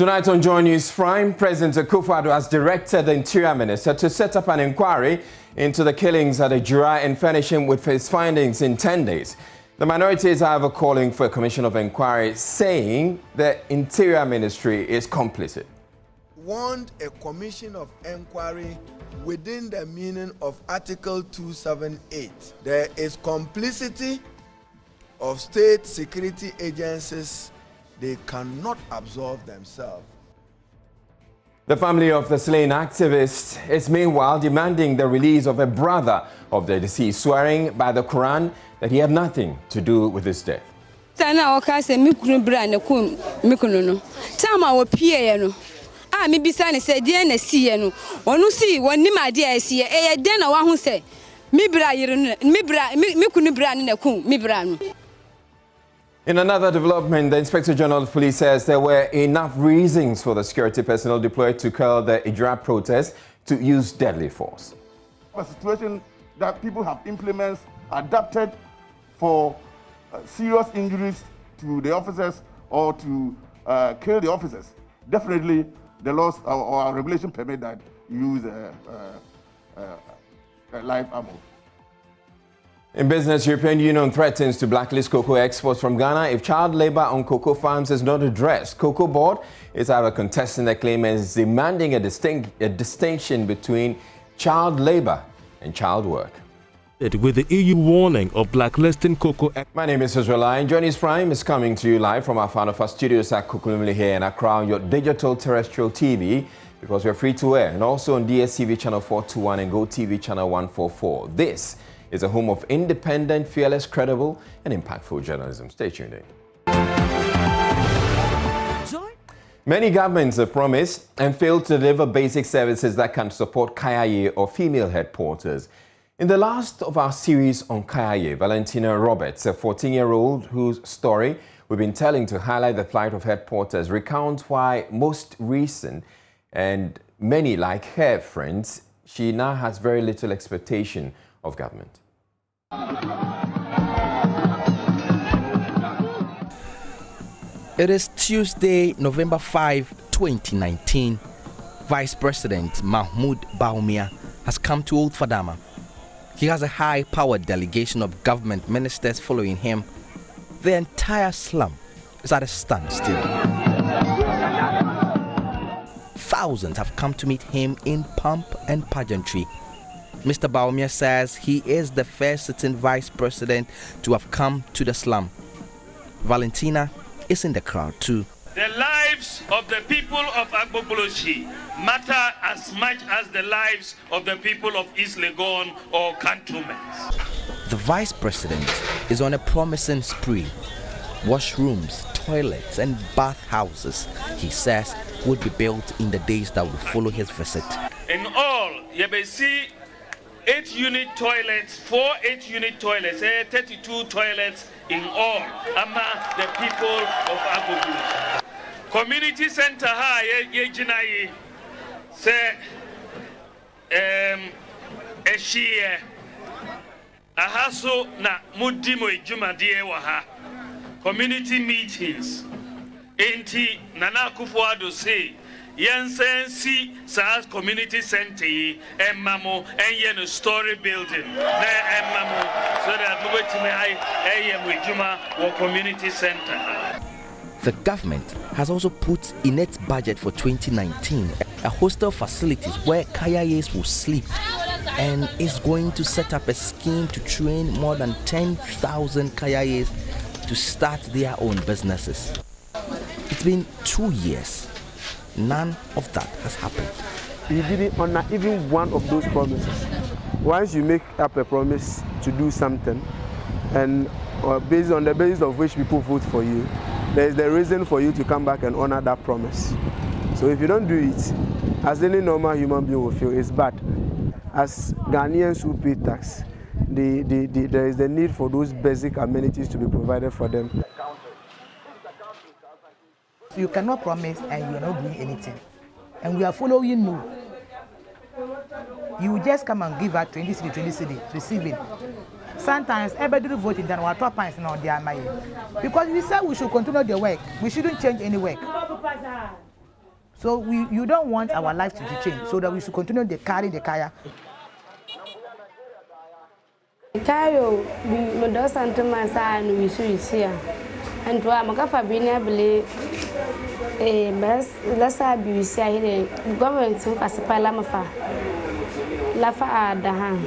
Tonight on Joint News Prime, President Akufo-Addo has directed the Interior Minister to set up an inquiry into the killings at Ejura and furnish him with his findings in 10 days. The minority is, however, calling for a commission of inquiry, saying the Interior Ministry is complicit. Want a commission of inquiry within the meaning of Article 278. There is complicity of state security agencies. They cannot absolve themselves. The family of the slain activist is meanwhile demanding the release of a brother of the deceased, swearing by the Quran that he had nothing to do with his death. In another development, the Inspector General of Police says there were enough reasons for the security personnel deployed to quell the Ejura protest to use deadly force. A situation that people have implements adapted for serious injuries to the officers or to kill the officers. Definitely, the laws or our regulation permit that you use live ammo. In business, European Union threatens to blacklist cocoa exports from Ghana if child labor on cocoa farms is not addressed. Cocoa Board is, however, contesting the claim and is demanding a distinction between child labor and child work. With the EU warning of blacklisting cocoa. My name is Ejura, and Joint News Prime is coming to you live from our Fanofa studios at Kukulumili here in Accra on your digital terrestrial TV, because we're free to air, and also on DSTV channel 421 and GoTV channel 144. This is a home of independent, fearless, credible, and impactful journalism. Stay tuned in. Many governments have promised and failed to deliver basic services that can support Kayayei or female headquarters. In the last of our series on Kayayei, Valentina Roberts, a 14-year-old whose story we've been telling to highlight the plight of headquarters, recounts why most recent and many like her friends, she now has very little expectation of government. It is Tuesday, November 5, 2019. Vice President Mahmoud Bawumia has come to Old Fadama. He has a high-powered delegation of government ministers following him. The entire slum is at a standstill. Thousands have come to meet him in pomp and pageantry. Mr. Bawumia says he is the first sitting vice president to have come to the slum. Valentina is in the crowd too. The lives of the people of Agboboloshi matter as much as the lives of the people of East Legon or Cantonments. The vice president is on a promising spree. Washrooms, toilets and bathhouses, he says, would be built in the days that will follow his visit. In all, you may see 8-unit toilets, 4 8-unit toilets, 32 toilets in all among the people of Agboboloshi. Community center ha Ejura say Eshie ahaso na mudimo ejumade wa ha community meetings enti Nana Akufo-Addo say Yansensi Sahas Community Center Mamo and story building Mamo so that or community center. The government has also put in its budget for 2019 a hostel facilities where Kayayeis will sleep, and is going to set up a scheme to train more than 10,000 Kayayeis to start their own businesses. It's been 2 years. None of that has happened. He didn't honor even one of those promises. Once you make up a promise to do something, and based on the basis of which people vote for you, there is the reason for you to come back and honor that promise. So if you don't do it, as any normal human being will feel, it's bad. As Ghanaians who pay tax, there is the need for those basic amenities to be provided for them. You cannot promise and you are not doing anything. And we are following you. You just come and give out 20 cedi, receiving. Sometimes everybody voting than our top points now they are my. Because we said we should continue the work. We shouldn't change any work. So you don't want our lives to be changed, so that we should continue to carry the kaya. Kayo, we do something myself and we should see. And to our Fabina believe a best let's abuse here. Government to pass a palamafa. Lafa at the hand.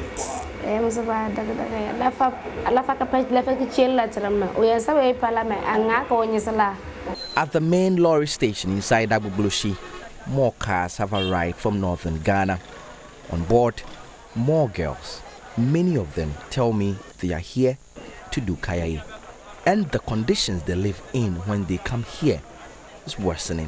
At the main lorry station inside Agbogboshi, more cars have arrived from northern Ghana. On board, more girls. Many of them tell me they are here to do Kayayei. And the conditions they live in when they come here is worsening.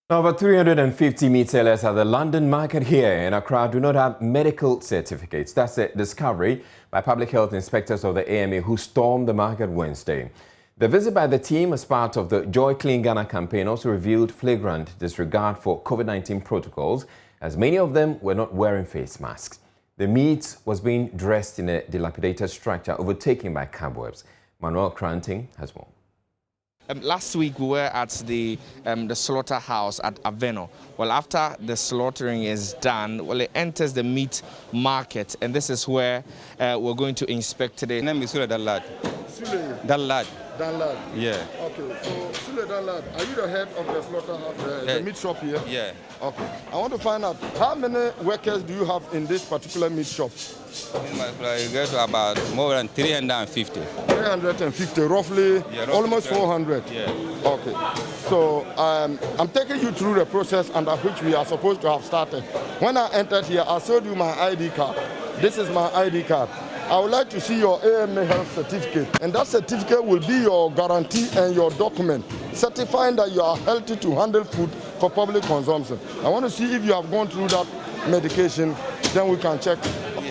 Over 350 meat sellers at the London market here in Accra do not have medical certificates. That's a discovery by public health inspectors of the AMA who stormed the market Wednesday. The visit by the team as part of the Joy Clean Ghana campaign also revealed flagrant disregard for COVID-19 protocols, as many of them were not wearing face masks. The meat was being dressed in a dilapidated structure overtaken by cobwebs. Manuel Cranting has more. Last week we were at the slaughterhouse at Aveno. Well, after the slaughtering is done, well, it enters the meat market, and this is where we're going to inspect today. My name is Sule Danlad. Sule Danlad. Danlad. Yeah. Okay, so Sule Danlad, are you the head of the slaughterhouse, the meat shop here? Yeah. Okay. I want to find out, how many workers do you have in this particular meat shop? You get to about more than 350. 350, roughly, Yeah, almost 400. Yeah. Okay. So I'm taking you through the process under which we are supposed to have started. When I entered here, I showed you my ID card. This is my ID card. I would like to see your AMA health certificate, and that certificate will be your guarantee and your document certifying that you are healthy to handle food for public consumption. I want to see if you have gone through that medication, then we can check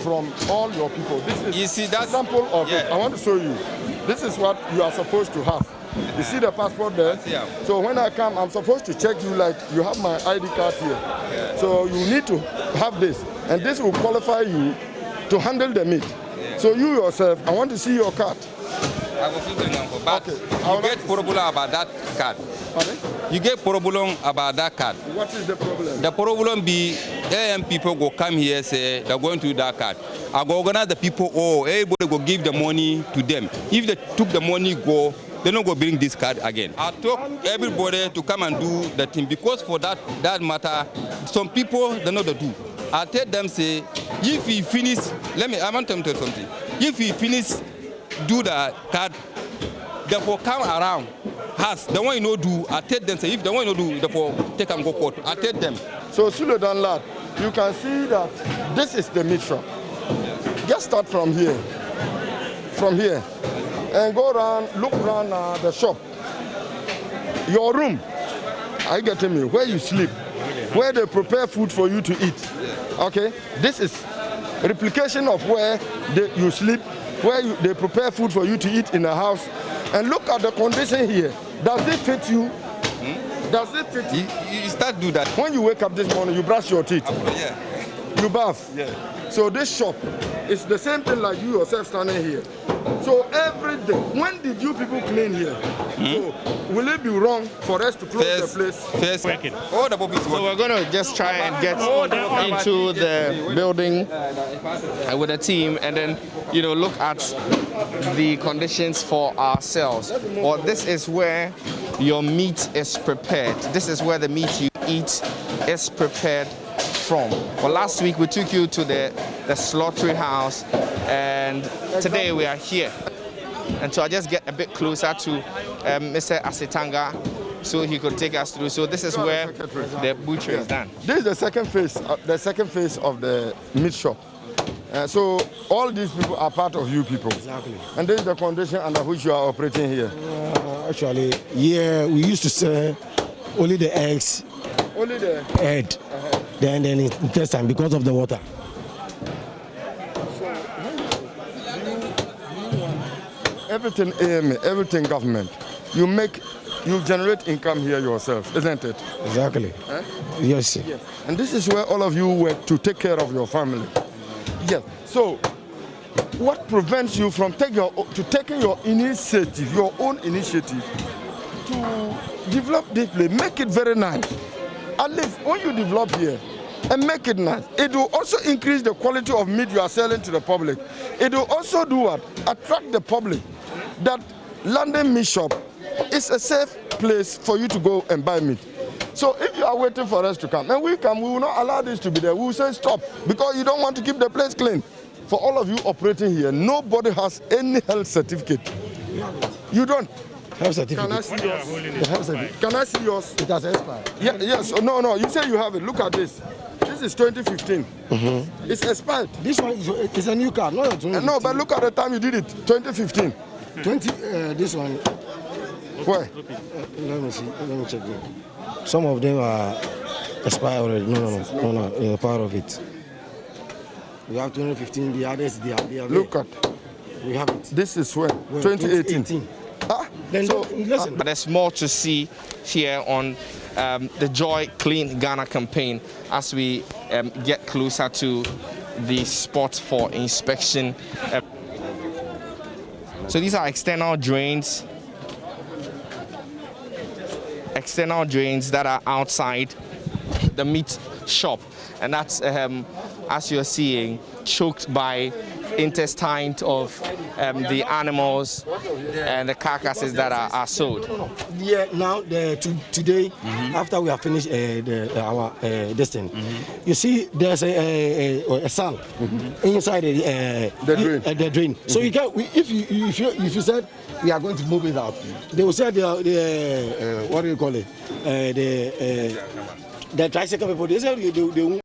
from all your people. This is an example of it. I want to show you. This is what you are supposed to have. You see the passport there? So when I come, I'm supposed to check you like you have my ID card here. So you need to have this, and this will qualify you to handle the meat. So you yourself, I want to see your card. I will feel the but you get problem about that card. Pardon? You get problem about that card. What is the problem? The problem be AM people go come here say they're going to do that card. I go organize the people, everybody go give the money to them. If they took the money go, they don't go bring this card again. I told everybody to come and do the thing because for that matter, some people they know the do. I tell them say, if we finish, I want them to tell something. If we finish, do the card, therefore come around. Has the one you know do, I tell them say, if the one you know do, therefore take and go court. I tell them. So Sule Danlad, you can see that this is the meat shop. Just start from here, and go around, look around the shop. Your room, are you getting me? Where you sleep, where they prepare food for you to eat. Okay, this is replication of where you sleep, where they prepare food for you to eat in the house. And look at the condition here. Does it fit you? Does it fit you? You start do that. When you wake up this morning, you brush your teeth. Yeah. You bath. Yeah. So this shop is the same thing like you yourself standing here. So every day, when did you people clean here? So will it be wrong for us to close the place? First, so we're going to just try and get into the building with the team and then, look at the conditions for ourselves. Well, this is where your meat is prepared. This is where the meat you eat is prepared from. Well, last week we took you to the slaughterhouse, and today we are here. And so I just get a bit closer to Mr. Asitanga so he could take us through. So this is where the butchery is done. This is the second phase of the meat shop. So all these people are part of you people. Exactly. And this is the condition under which you are operating here. Actually, yeah, we used to sell only the eggs. Only the head. Then intestine because of the water. So everything AMA, everything government, you generate income here yourself, isn't it? Exactly. Yes. And this is where all of you work to take care of your family. Yes. So what prevents you from taking your initiative, your own initiative, to develop this place, make it very nice. At least when you develop here and make it nice, it will also increase the quality of meat you are selling to the public. It will also do what? Attract the public. That London meat shop is a safe place for you to go and buy meat. So if you are waiting for us to come, and we come, we will not allow this to be there. We will say stop, because you don't want to keep the place clean. For all of you operating here, nobody has any health certificate. You don't. Health certificate. Can I see yours? The health certificate. Can I see yours? It has expired. Yeah, yes. No. You say you have it. Look at this. This is 2015. It's expired. This one is a new card, not a 2015. No, but look at the time you did it. 2015. This one. Where? Let me see. Let me check it. Some of them are expired already. No. Part of it. We have 2015. The others, they are. Look at. We have it. This is when? 2018. Then listen. But there's more to see here on the Joy Clean Ghana campaign as we get closer to the spot for inspection. So these are external drains that are outside the meat shop, and that's as you're seeing, choked by intestines of the animals and the carcasses that are sold. Yeah, now today, after we have finished our this thing, you see there's a cell inside the drain. So you can, if you said we are going to move it out, they will say the what do you call it? The tricycle people. They say they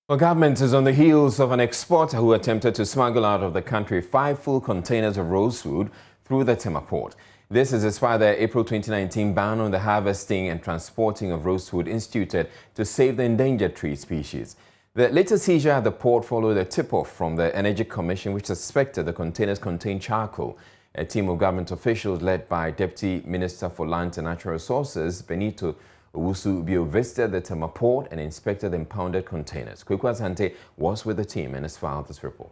Well, government is on the heels of an exporter who attempted to smuggle out of the country 5 full containers of rosewood through the Tema port. This is despite the April 2019 ban on the harvesting and transporting of rosewood instituted to save the endangered tree species. The latest seizure at the port followed a tip-off from the Energy Commission, which suspected the containers contained charcoal. A team of government officials led by Deputy Minister for Lands and Natural Resources, Benito Owusu-Bio, visited the Tema port and inspected the impounded containers. Kweku Asante was with the team and has filed this report.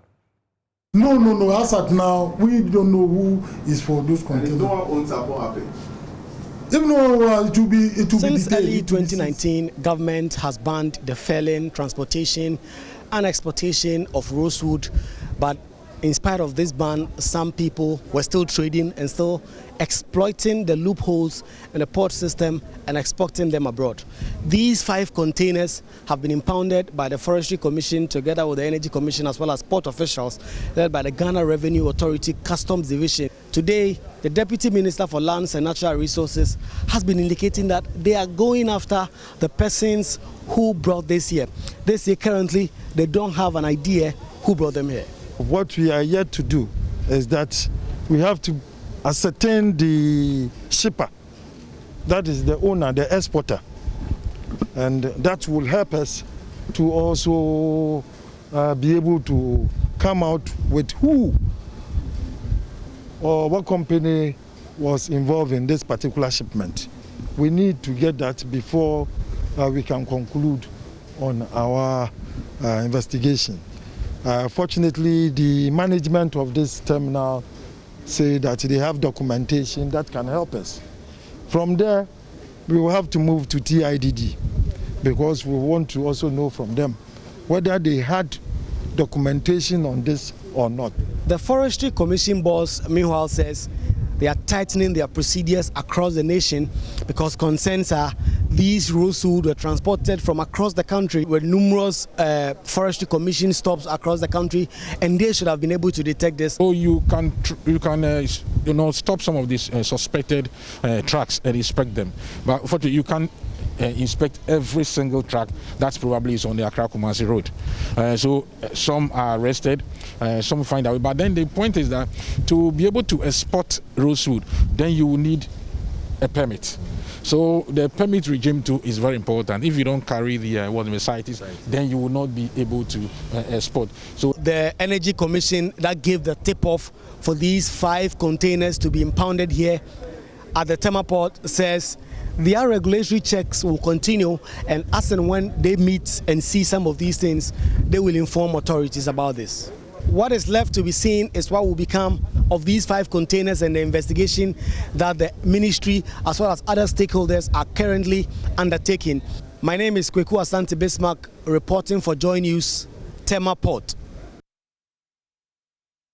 No. As at now, we don't know who is for those containers. No one owns up. Even though it will be Since early 2019, government has banned the felling, transportation and exportation of rosewood, but in spite of this ban, some people were still trading and still exploiting the loopholes in the port system and exporting them abroad. These 5 containers have been impounded by the Forestry Commission together with the Energy Commission as well as port officials led by the Ghana Revenue Authority Customs Division. Today, the Deputy Minister for Lands and Natural Resources has been indicating that they are going after the persons who brought this here. This year currently, they don't have an idea who brought them here. What we are yet to do is that we have to ascertain the shipper, that is the owner, the exporter, and that will help us to also be able to come out with who or what company was involved in this particular shipment. We need to get that before we can conclude on our investigation. Fortunately, the management of this terminal say that they have documentation that can help us. From there, we will have to move to TIDD because we want to also know from them whether they had documentation on this or not. The Forestry Commission boss, meanwhile, says they are tightening their procedures across the nation because concerns are these rosewood were transported from across the country with numerous Forestry Commission stops across the country, and they should have been able to detect this. So you can stop some of these suspected trucks and inspect them, but unfortunately you can't inspect every single truck that probably is on the Accra-Kumasi road. So some are arrested, some find out. But then the point is that to be able to export rosewood, then you will need a permit. So the permit regime too is very important. If you don't carry the CITES, then you will not be able to export. So the Energy Commission that gave the tip-off for these 5 containers to be impounded here at the Tema port says their regulatory checks will continue, and as and when they meet and see some of these things, they will inform authorities about this. what is left to be seen is what will become of these 5 containers and the investigation that the ministry as well as other stakeholders are currently undertaking. My name is Kweku Asante Bismarck, reporting for Joy News, Tema Port.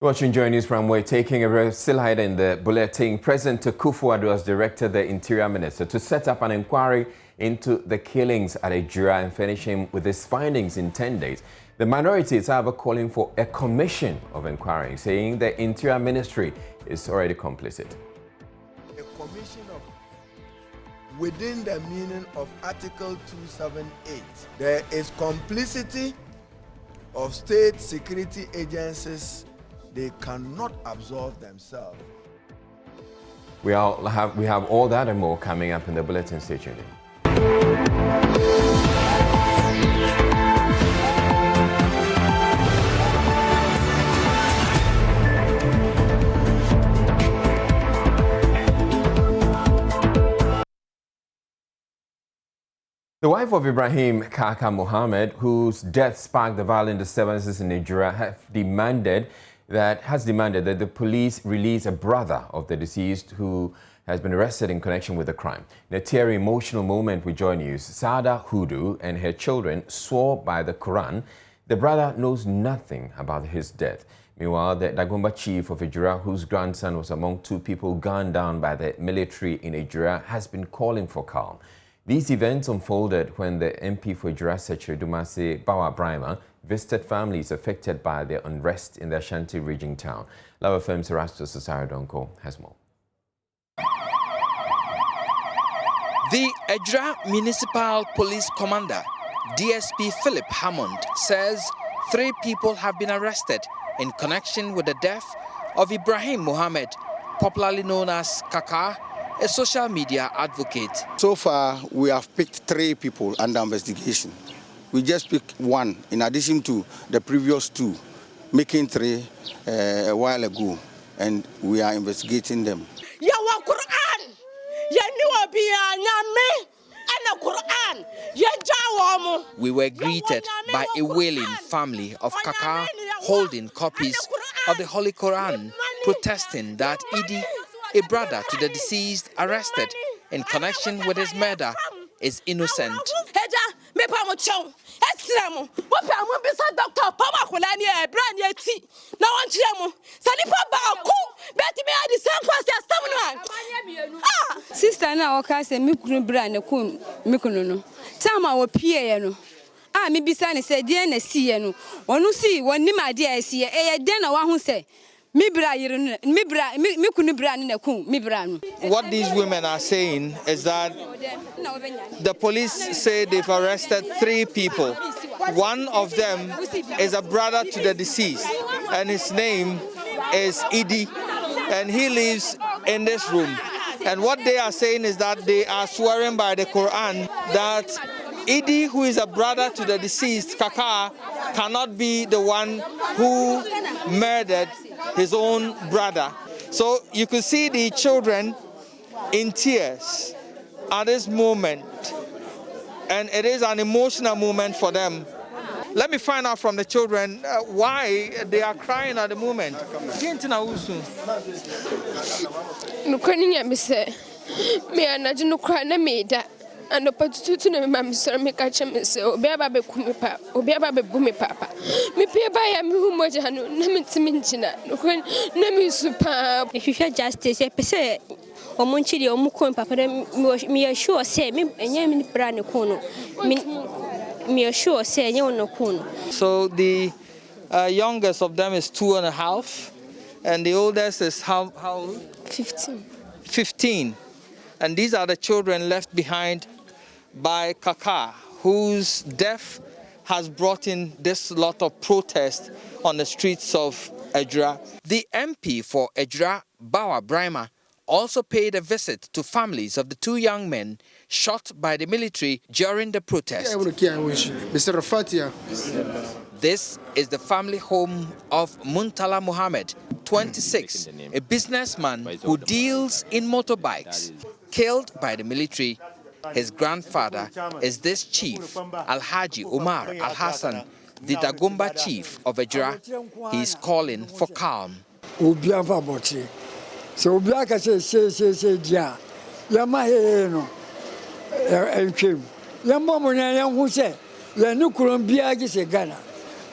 Watching Joy News from where taking a still hiding in the bulletin. President Akufo-Addo has directed the Interior Minister to set up an inquiry into the killings at Ejura and furnish him with his findings in 10 days. The minority is however calling for a commission of inquiry, saying the Interior Ministry is already complicit. A commission of within the meaning of Article 278, there is complicity of state security agencies. They cannot absolve themselves. We have all that and more coming up in the bulletin. Stay tuned in. The wife of Ibrahim Kaka Mohammed, whose death sparked the violent disturbances in Ejura, has demanded that the police release a brother of the deceased who has been arrested in connection with the crime. In a teary, emotional moment with Joy News, Saada Hudu and her children swore by the Quran the brother knows nothing about his death. Meanwhile, the Dagomba chief of Ejura, whose grandson was among 2 people gunned down by the military in Ejura, has been calling for calm. These events unfolded when the MP for Ejura, Secretary Dumase Bawa Brima, visited families affected by the unrest in the Ashanti region town. Lava Firm's Erastus Donko has more. The Ejura Municipal Police Commander, DSP Philip Hammond, says 3 people have been arrested in connection with the death of Ibrahim Mohammed, popularly known as Kaka, a social media advocate. So far, we have picked 3 people under investigation. We just picked 1 in addition to the previous 2, making 3 a while ago, and we are investigating them. We were greeted by a wailing family of Kaka holding copies of the Holy Quran, protesting that Idi, a brother to the deceased arrested in connection with his murder, is innocent. Sister na waka se mi kunu bra na kum mi kunu no tama wo pie no a mi bisa ne se de na sie no onu si woni ma de asie e de na wa hu se What these women are saying is that the police say they've arrested 3 people. One of them is a brother to the deceased, and his name is Idi, and he lives in this room. And what they are saying is that they are swearing by the Quran that Idi, who is a brother to the deceased, Kaka, cannot be the one who murdered his own brother. So you could see the children in tears at this moment, and it is an emotional moment for them. Let me find out from the children why they are crying at the moment. And the to me, Mamma, so me catch him so be aba be kumi pa, obi aba be bumi papa. Me pay by a mu moja hanu, name to minchina, name super. If you had justice, a pese or munchidi or mukun papa, me assure say me and yam brand kono. Me assure say no kono. So the youngest of them is 2.5, and the oldest is how 15. 15. And these are the children left behind by Kaka, whose death has brought in this lot of protest on the streets of Ejura. The MP for Ejura, Bawa Brima, also paid a visit to families of the 2 young men shot by the military during the protest. This is the family home of Muntala Mohammed, 26, a businessman who deals in motorbikes, killed by the military. His grandfather is this chief, Alhaji Umar Al-Hassan, the Dagomba chief of Ejura, he is calling for calm. So Biaka say, yeah, Yama, and Kim. Yamma, who said, you no Columbia is a Ghana.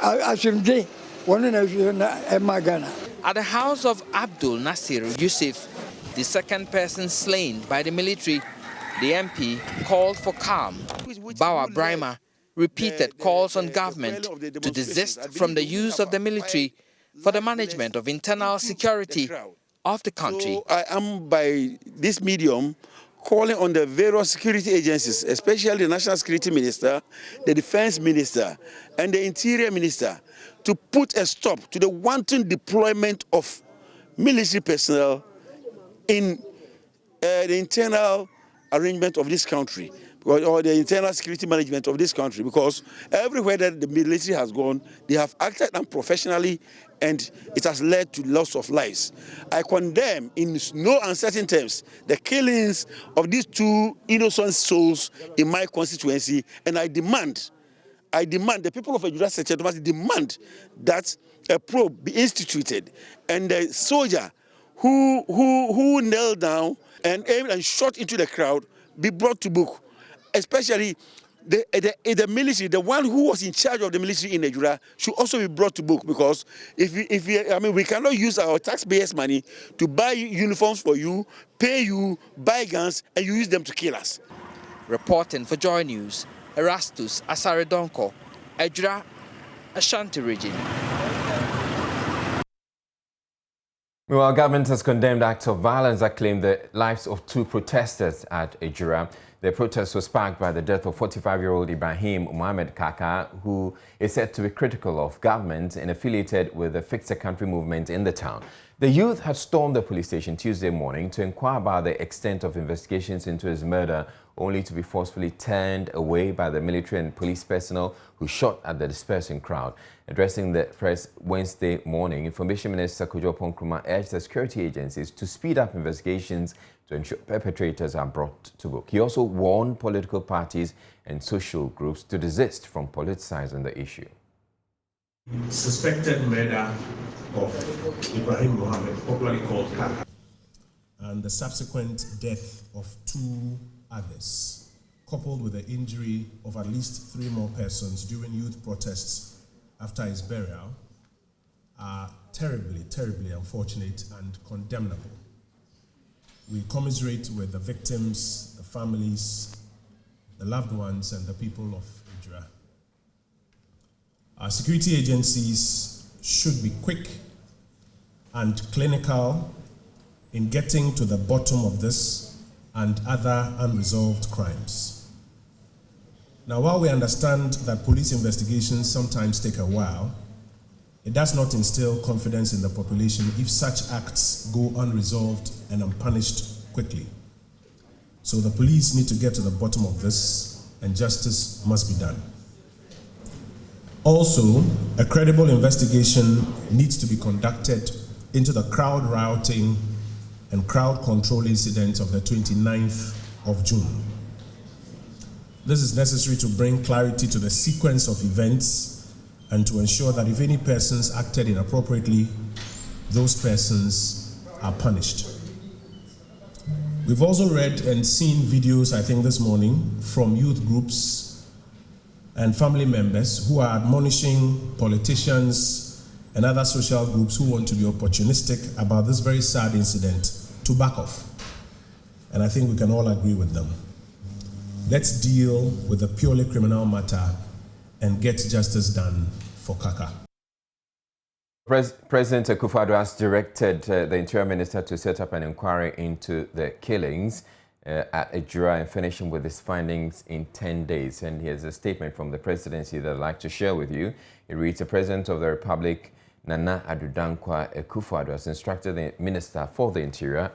I should be one in a Ghana. At the house of Abdul Nasir Yusuf, the second person slain by the military, the MP called for calm. Bawa Brima repeated calls on government to desist from the use of the military for the management of internal security of the country. So I am by this medium calling on the various security agencies, especially the National Security Minister, the Defense Minister, and the Interior Minister, to put a stop to the wanton deployment of military personnel in the internal arrangement of this country, or the internal security management of this country, because everywhere that the military has gone, they have acted unprofessionally, and it has led to loss of lives. I condemn in no uncertain terms the killings of these two innocent souls in my constituency, and I demand the people of Ejura Section must demand that a probe be instituted, and the soldier who knelt down and aimed and shot into the crowd be brought to book, especially the military. The one who was in charge of the military in Ejura should also be brought to book, because we cannot use our taxpayers' money to buy uniforms for you, pay you, buy guns, and you use them to kill us. Reporting for Joy News, Erastus Asaredonko, Ejura, Ashanti region. Meanwhile, government has condemned acts of violence that claimed the lives of two protesters at Ejura. The protest was sparked by the death of 45-year-old Ibrahim Mohamed Kaka, who is said to be critical of government and affiliated with the Fix the Country movement in the town. The youth had stormed the police station Tuesday morning to inquire about the extent of investigations into his murder, only to be forcefully turned away by the military and police personnel who shot at the dispersing crowd. Addressing the press Wednesday morning, Information Minister Kojo Ponkrumah urged the security agencies to speed up investigations to ensure perpetrators are brought to book. He also warned political parties and social groups to desist from politicizing the issue. Suspected murder of Ibrahim Mohamed, popularly called Kaka, and the subsequent death of two others, coupled with the injury of at least 3 more persons during youth protests after his burial, are terribly, terribly unfortunate and condemnable. We commiserate with the victims, the families, the loved ones, and the people of Ejura. Our security agencies should be quick and clinical in getting to the bottom of this and other unresolved crimes. Now, while we understand that police investigations sometimes take a while, it does not instill confidence in the population if such acts go unresolved and unpunished quickly. So the police need to get to the bottom of this, and justice must be done. Also, a credible investigation needs to be conducted into the crowd routing and crowd control incident of the 29th of June. This is necessary to bring clarity to the sequence of events and to ensure that if any persons acted inappropriately, those persons are punished. We've also read and seen videos, I think this morning, from youth groups and family members who are admonishing politicians and other social groups who want to be opportunistic about this very sad incident to back off. And I think we can all agree with them. Let's deal with the purely criminal matter and get justice done for Kaka. President Akufo-Addo has directed the Interior Minister to set up an inquiry into the killings at Ejura and finishing with his findings in 10 days. And here's a statement from the presidency that I'd like to share with you. It reads, the President of the Republic, Nana Addo Dankwa Akufo-Addo, has instructed the Minister for the Interior,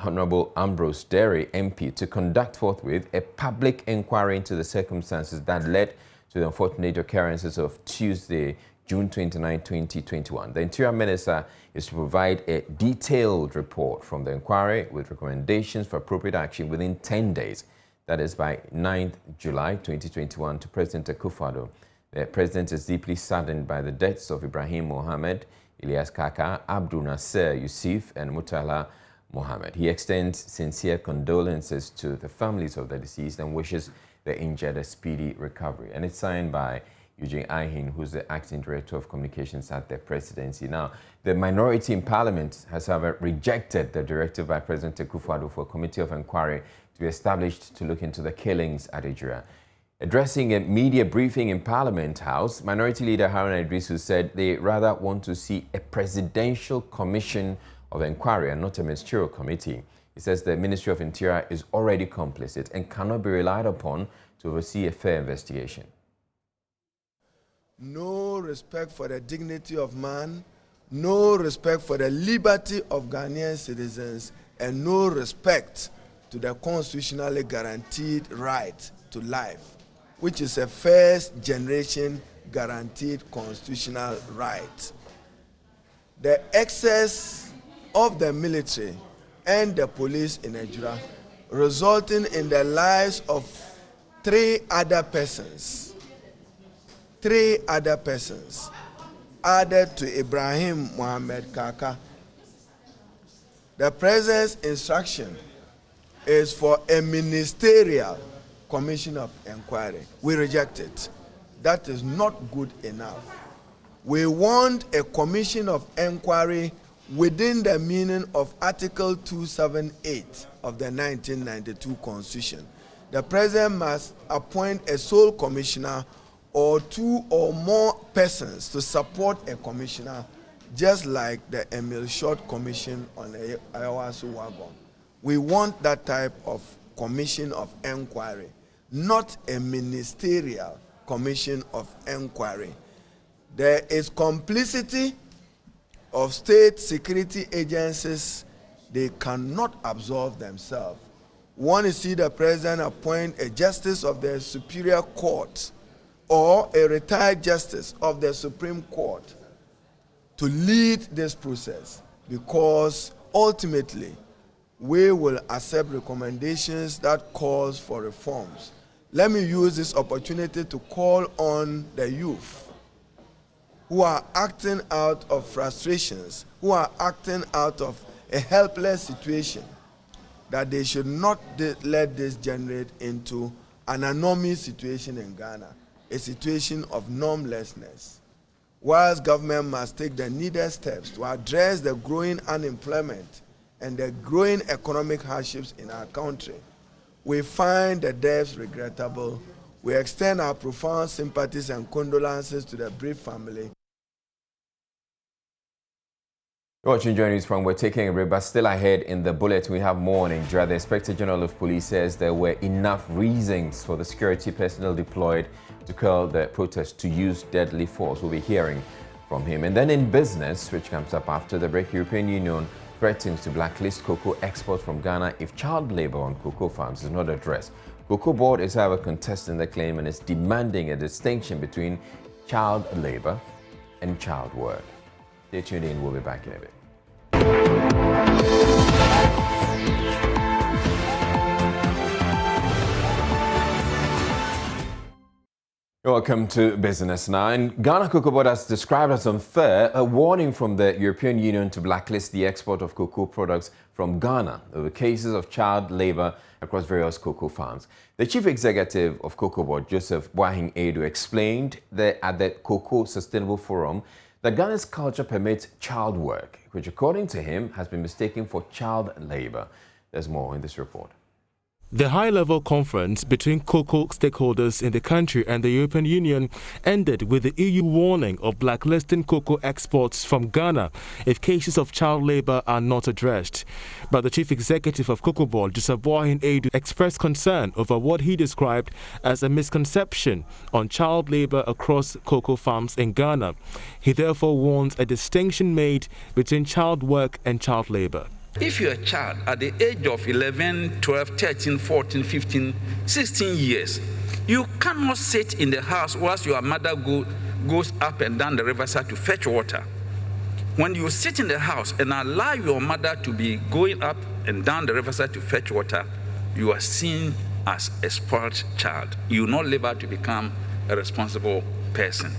Honorable Ambrose Derry, MP, to conduct forthwith a public inquiry into the circumstances that led to the unfortunate occurrences of Tuesday, June 29, 2021. The Interior Minister is to provide a detailed report from the inquiry with recommendations for appropriate action within 10 days. That is by 9th July 2021 to President Akufo-Addo. The president is deeply saddened by the deaths of Ibrahim Mohammed, Ilyas Kaka, Abdul Nasser Yusuf, and Mutala Mohammed. He extends sincere condolences to the families of the deceased and wishes the injured a speedy recovery. And it's signed by Eugene Ahin, who's the acting director of communications at the presidency. Now, the minority in parliament has, however, rejected the directive by President Akufo-Addo for a committee of inquiry to be established to look into the killings at Ejura. Addressing a media briefing in Parliament House, Minority Leader Haruna Idrisu said they rather want to see a presidential commission of inquiry and not a ministerial committee. He says the Ministry of Interior is already complicit and cannot be relied upon to oversee a fair investigation. No respect for the dignity of man, no respect for the liberty of Ghanaian citizens, and no respect to the constitutionally guaranteed right to life, which is a first-generation guaranteed constitutional right. The excess of the military and the police in Ejura, resulting in the lives of three other persons added to Ibrahim Mohammed Kaka. The president's instruction is for a ministerial commission of inquiry. We reject it. That is not good enough. We want a commission of inquiry within the meaning of Article 278 of the 1992 Constitution. The president must appoint a sole commissioner or two or more persons to support a commissioner, just like the Emil Short Commission on Ayawasu Wagon. We want that type of commission of inquiry, not a ministerial commission of inquiry. There is complicity of state security agencies. They cannot absolve themselves. Want to see the president appoint a justice of the Superior Court or a retired justice of the Supreme Court to lead this process, because ultimately we will accept recommendations that calls for reforms. Let me use this opportunity to call on the youth who are acting out of frustrations, who are acting out of a helpless situation, that they should not let this generate into an anomalous situation in Ghana, a situation of normlessness. Whilst government must take the needed steps to address the growing unemployment and the growing economic hardships in our country, we find the deaths regrettable. We extend our profound sympathies and condolences to the bereaved family. You're watching Joy News from. We're taking a break, but still ahead in the bulletin, we have more on Ejura. The Inspector General of Police says there were enough reasons for the security personnel deployed to quell the protest to use deadly force. We'll be hearing from him. And then in business, which comes up after the break, European Union threatens to blacklist cocoa exports from Ghana if child labor on cocoa farms is not addressed. Cocoa Board is, however, contesting the claim and is demanding a distinction between child labor and child work. Stay tuned in. We'll be back in a bit. Welcome to Business Now. And Ghana Cocoa Board has described as unfair a warning from the European Union to blacklist the export of cocoa products from Ghana over cases of child labor across various cocoa farms. The Chief Executive of Cocoa Board, Joseph Boahin Edu, explained that at the Cocoa Sustainable Forum that Ghana's culture permits child work, which according to him has been mistaken for child labor. There's more in this report. The high-level conference between cocoa stakeholders in the country and the European Union ended with the EU warning of blacklisting cocoa exports from Ghana if cases of child labor are not addressed. But the Chief Executive of Cocoa Board, Joseph Boahin Edu, expressed concern over what he described as a misconception on child labor across cocoa farms in Ghana. He therefore warns a distinction made between child work and child labor. If you're a child at the age of 11, 12, 13, 14, 15, 16 years, you cannot sit in the house whilst your mother goes up and down the riverside to fetch water. When you sit in the house and allow your mother to be going up and down the riverside to fetch water, you are seen as a spoiled child. You will not live out to become a responsible person.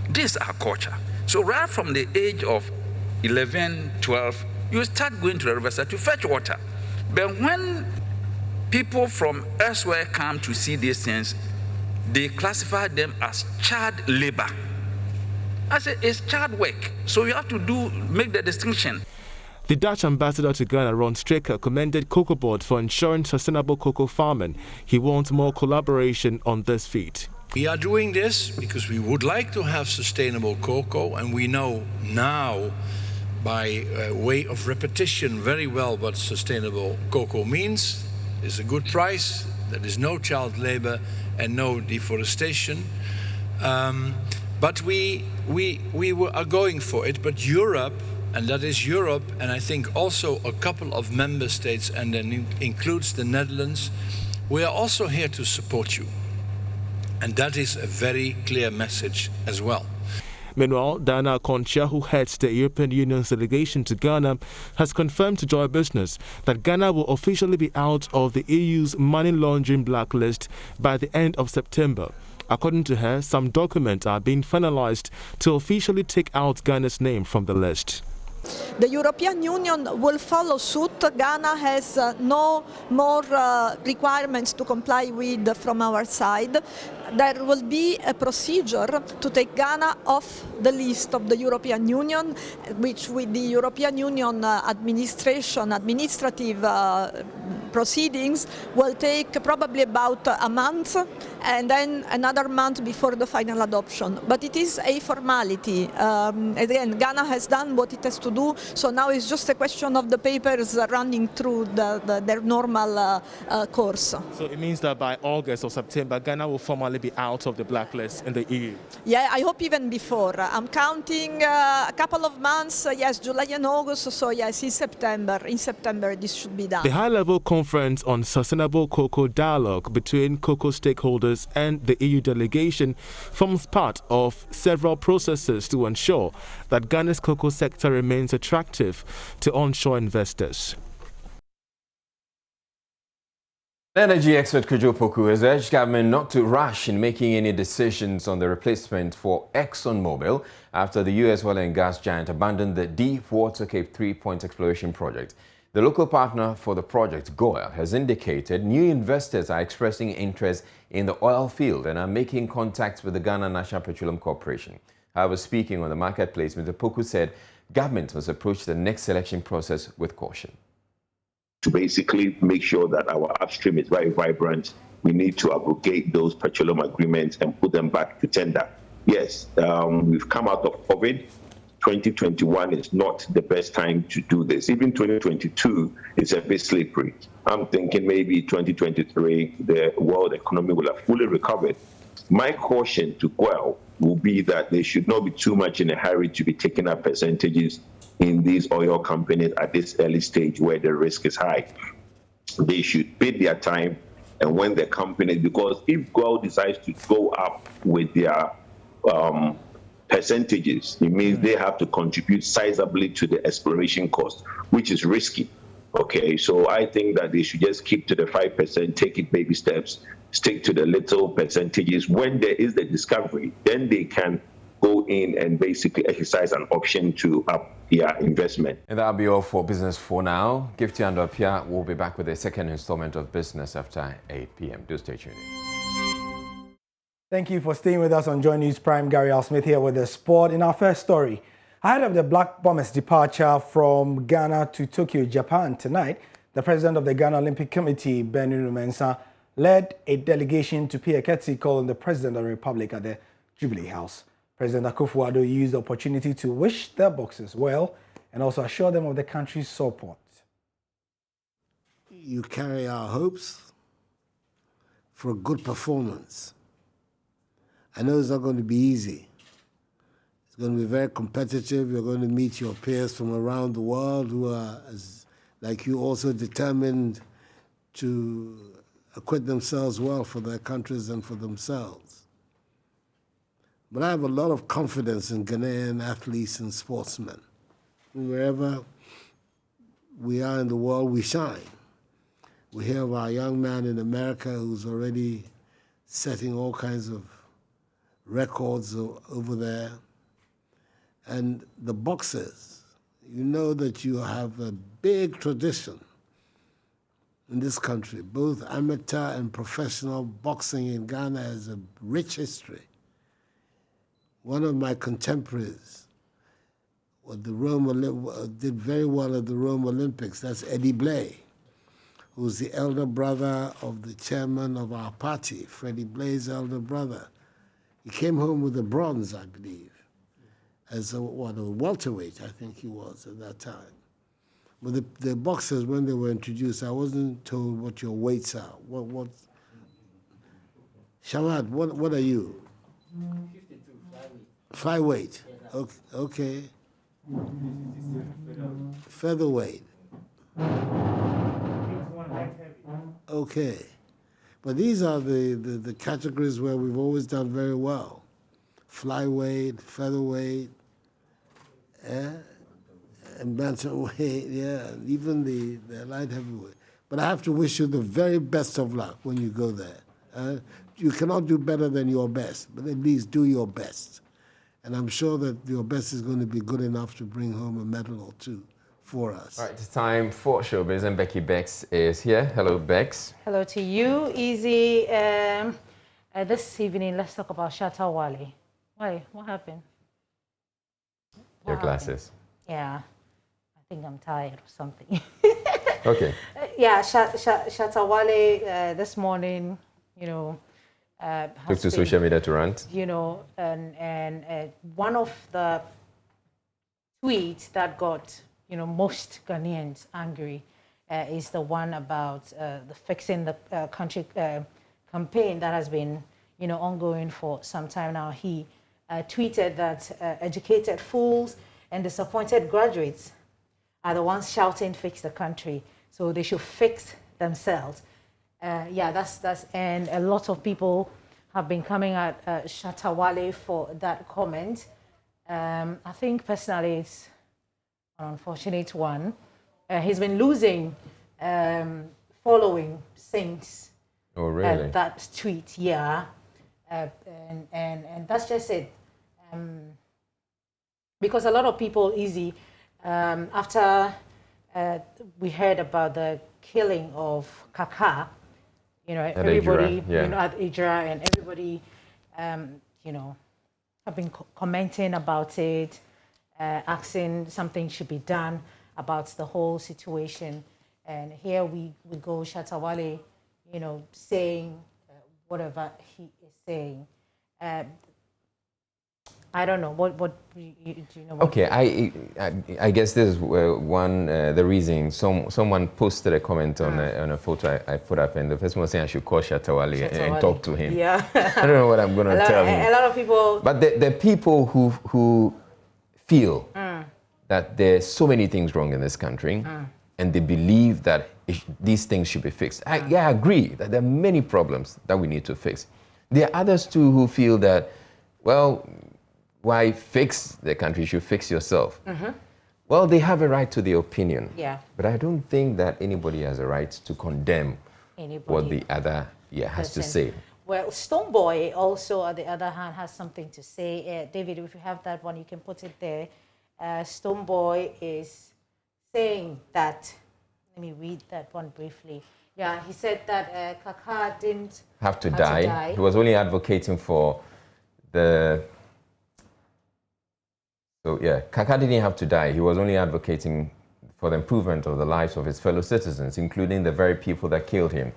This is our culture. So right from the age of 11, 12, you start going to the riverside to fetch water. But when people from elsewhere come to see these things, they classify them as child labor. I say it's child work. So you have to make the distinction. The Dutch ambassador to Ghana, Ron Straker, commended Cocoa Board for ensuring sustainable cocoa farming. He wants more collaboration on this feat. We are doing this because we would like to have sustainable cocoa, and we know now by way of repetition very well what sustainable cocoa means. It's a good price, there is no child labor and no deforestation. But we are going for it, but Europe, and that is Europe, and I think also a couple of member states, and then includes the Netherlands, we are also here to support you. And that is a very clear message as well. Meanwhile, Diana Concha, who heads the European Union's delegation to Ghana, has confirmed to Joy Business that Ghana will officially be out of the EU's money laundering blacklist by the end of September. According to her, some documents are being finalized to officially take out Ghana's name from the list. The European Union will follow suit. Ghana has no more requirements to comply with from our side. There will be a procedure to take Ghana off the list of the European Union, which with the European Union administrative proceedings will take probably about a month, and then another month before the final adoption. But it is a formality. Again, Ghana has done what it has to do, so now it's just a question of the papers running through their normal course. So it means that by August or September, Ghana will formally be out of the blacklist in the EU? Yeah, I hope even before. I'm counting a couple of months, yes, July and August, so yes, in September this should be done. The high-level conference on sustainable cocoa dialogue between cocoa stakeholders and the EU delegation forms part of several processes to ensure that Ghana's cocoa sector remains attractive to onshore investors. Energy expert Kojo Poku has urged government not to rush in making any decisions on the replacement for ExxonMobil after the U.S. oil and gas giant abandoned the Deepwater Cape 3-point exploration project. The local partner for the project, GOIL, has indicated new investors are expressing interest in the oil field and are making contacts with the Ghana National Petroleum Corporation. However, speaking on the marketplace, Mr. Poku said government must approach the next selection process with caution. To basically make sure that our upstream is very vibrant, we need to abrogate those petroleum agreements and put them back to tender. Yes, we've come out of COVID. 2021 is not the best time to do this. Even 2022 is a bit slippery. I'm thinking maybe 2023, the world economy will have fully recovered. My caution to GOIL will be that they should not be too much in a hurry to be taking up percentages in these oil companies at this early stage where the risk is high. They should bid their time, and when the companies, because if GOIL decides to go up with their percentages, it means they have to contribute sizably to the exploration cost, which is risky. Okay, so I think that they should just keep to the 5%, take it baby steps, stick to the little percentages. When there is the discovery, then they can go in and basically exercise an option to up their investment. And that'll be all for business for now. Gifty and Apia will be back with a second installment of business after 8 p.m. Do stay tuned. Thank you for staying with us on Joy News Prime. Gary Al Smith here with the sport. In our first story, ahead of the Black Bombers' departure from Ghana to Tokyo, Japan tonight, the president of the Ghana Olympic Committee, Benjamin Mensah, led a delegation to pay a courtesy call on the President of the Republic at the Jubilee House. President Akufo-Addo used the opportunity to wish their boxers well and also assure them of the country's support. You carry our hopes for a good performance. I know it's not going to be easy. It's going to be very competitive. You're going to meet your peers from around the world who are, like you, also determined to acquit themselves well for their countries and for themselves. But I have a lot of confidence in Ghanaian athletes and sportsmen. Wherever we are in the world, we shine. We hear of our young man in America who's already setting all kinds of records over there. And the boxers, you know that you have a big tradition in this country. Both amateur and professional boxing in Ghana has a rich history. One of my contemporaries did very well at the Rome Olympics. That's Eddie Blay, who's the elder brother of the chairman of our party, Freddie Blay's elder brother. He came home with a bronze, I believe, as a welterweight, I think he was at that time. But the boxers, when they were introduced, I wasn't told what your weights are. What? Shamad, what are you? 52, flyweight. Okay. Featherweight. Okay. But these are the categories where we've always done very well. Flyweight, featherweight, and bantamweight, yeah, and even the light heavyweight. But I have to wish you the very best of luck when you go there. You cannot do better than your best, but at least do your best. And I'm sure that your best is going to be good enough to bring home a medal or two for us. All right, it's time for Showbiz, and Becky Bex is here. Hello, Bex. Hello to you, Easy. This evening, let's talk about Shatta Wale. Why? What happened? Your glasses. Yeah, I think I'm tired or something. Okay. Yeah, Shatta Wale this morning, you know, took to social media to rant. You know, and one of the tweets that got, you know, most Ghanaians angry is the one about the Fixing the Country campaign that has been, you know, ongoing for some time now. He tweeted that educated fools and disappointed graduates are the ones shouting "Fix the country," so they should fix themselves. Yeah, that's and a lot of people have been coming at Shatta Wale for that comment. I think personally it's an unfortunate one. He's been losing following since that tweet, yeah, and that's just it. Because a lot of people, after we heard about the killing of Kaka, you know, everybody, Ejura, yeah. you know, at Ejura, and everybody, you know, have been commenting about it, asking something should be done about the whole situation. And here we go, Shatta Wale, you know, saying whatever he is saying. I don't know what do you know? What Okay, I guess this is one the reason someone posted a comment on a photo I put up, and the person was saying I should call Shatta Wale and talk to him. Yeah, I don't know what I'm going to tell him. A lot of people. But the people who feel that there's so many things wrong in this country, and they believe that these things should be fixed. I agree that there are many problems that we need to fix. There are others too who feel that, well, why fix the country? You should fix yourself. Well, they have a right to their opinion. Yeah. But I don't think that anybody has a right to condemn what the other has to say. Well, Stoneboy also, on the other hand, has something to say. David, if you have that one, you can put it there. Stoneboy is saying that, let me read that one briefly. Yeah, he said that Kaka didn't have to die. He was only advocating for the... So yeah, Kaka didn't have to die. He was only advocating for the improvement of the lives of his fellow citizens, including the very people that killed him.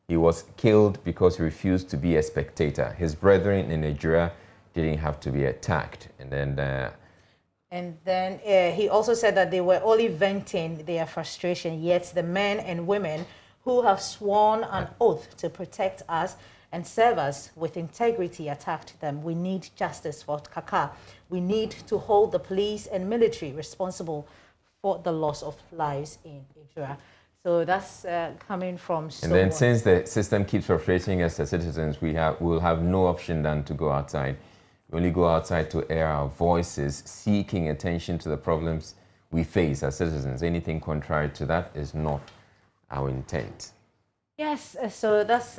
He was killed because he refused to be a spectator. His brethren in Ejura didn't have to be attacked. And then he also said that they were only venting their frustration, yet the men and women who have sworn an oath to protect us and serve us with integrity attacked them. We need justice for Kaka. We need to hold the police and military responsible for the loss of lives in Ejura. So that's coming from someone. And then since the system keeps frustrating us as citizens, we'll have no option than to go outside. We only go outside to air our voices, seeking attention to the problems we face as citizens. Anything contrary to that is not our intent. Yes, so that's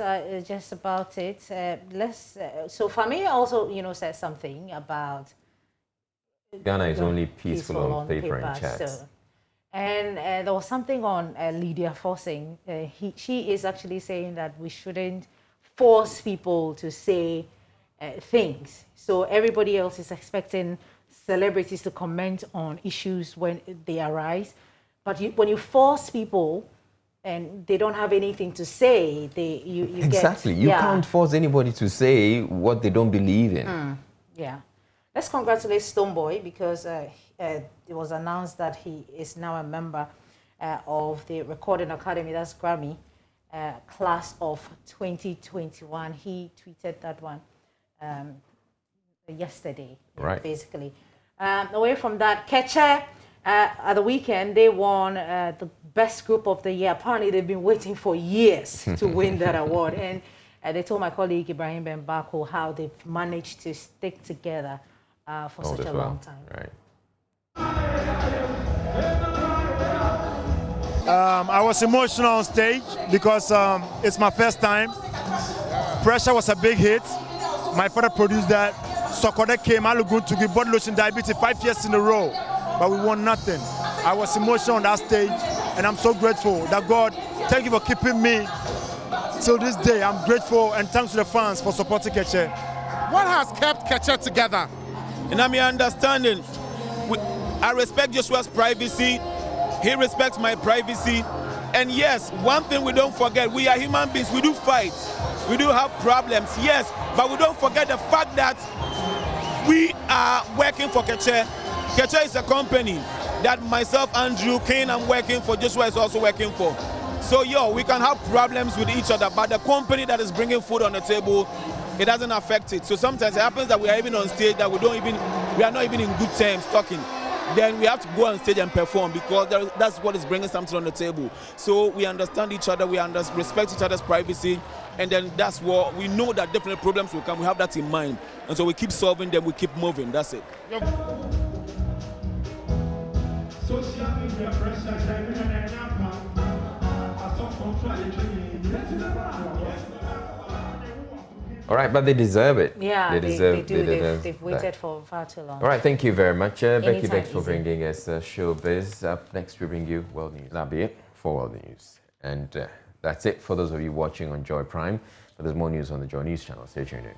just about it. So Fami also, said something about Ghana is only peaceful on paper and chat. So, and there was something on Lydia Forcing. She is actually saying that we shouldn't force people to say things. So everybody else is expecting celebrities to comment on issues when they arise. But when you force people and they don't have anything to say, you exactly. get... You can't force anybody to say what they don't believe in. Yeah. Let's congratulate Stonebwoy because it was announced that he is now a member of the Recording Academy, that's Grammy, class of 2021. He tweeted that one yesterday, right? Basically. Away from that, Kayayei at the weekend, they won the best group of the year. Apparently, they've been waiting for years to win that award. And they told my colleague Ibrahim Bembako how they've managed to stick together for such a long time. Right. I was emotional on stage because it's my first time. Pressure was a big hit. My father produced that. Sokode came, Alugun to give body lotion diabetes 5 years in a row, but we won nothing. I was emotional on that stage, and I'm so grateful that God, thank you for keeping me till this day. I'm grateful, and thanks to the fans for supporting Kayayei. What has kept Kayayei together? In my understanding, I respect Joshua's privacy. He respects my privacy. And yes, one thing we don't forget, we are human beings. We do fight. We do have problems, yes. But we don't forget the fact that we are working for Kayayei. Kayayei is a company that myself, Andrew, Kane, I'm working for. Joshua is also working for. So, we can have problems with each other, but the company that is bringing food on the table, it doesn't affect it. So sometimes it happens that we are even on stage that we are not even in good terms talking. Then we have to go on stage and perform because that's what is bringing something on the table. So we understand each other, we respect each other's privacy, and then that's what we know that definitely problems will come. We have that in mind, and so we keep solving them. We keep moving. That's it. Social media pressure. All right, but they deserve it. Yeah, they deserve. They've waited for far too long. All right, thank you very much, Becky Beck, for easy. bringing us Showbiz. Up next, we bring you World News. That'll be it for World News. And that's it for those of you watching on Joy Prime. But there's more news on the Joy News channel. Stay tuned in.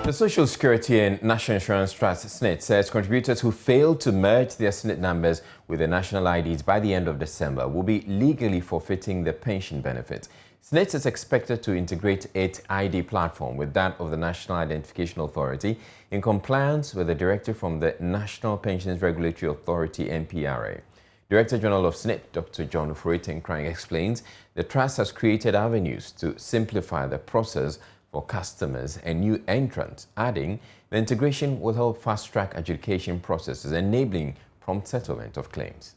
The Social Security and National Insurance Trust, SSNIT, says contributors who fail to merge their SSNIT numbers with their national IDs by the end of December will be legally forfeiting their pension benefits. SSNIT is expected to integrate its ID platform with that of the National Identification Authority in compliance with the directive from the National Pensions Regulatory Authority, NPRA. Director General of SSNIT, Dr. John Ufuritenkrang, explains the trust has created avenues to simplify the process for customers and new entrants, adding the integration will help fast-track adjudication processes, enabling prompt settlement of claims.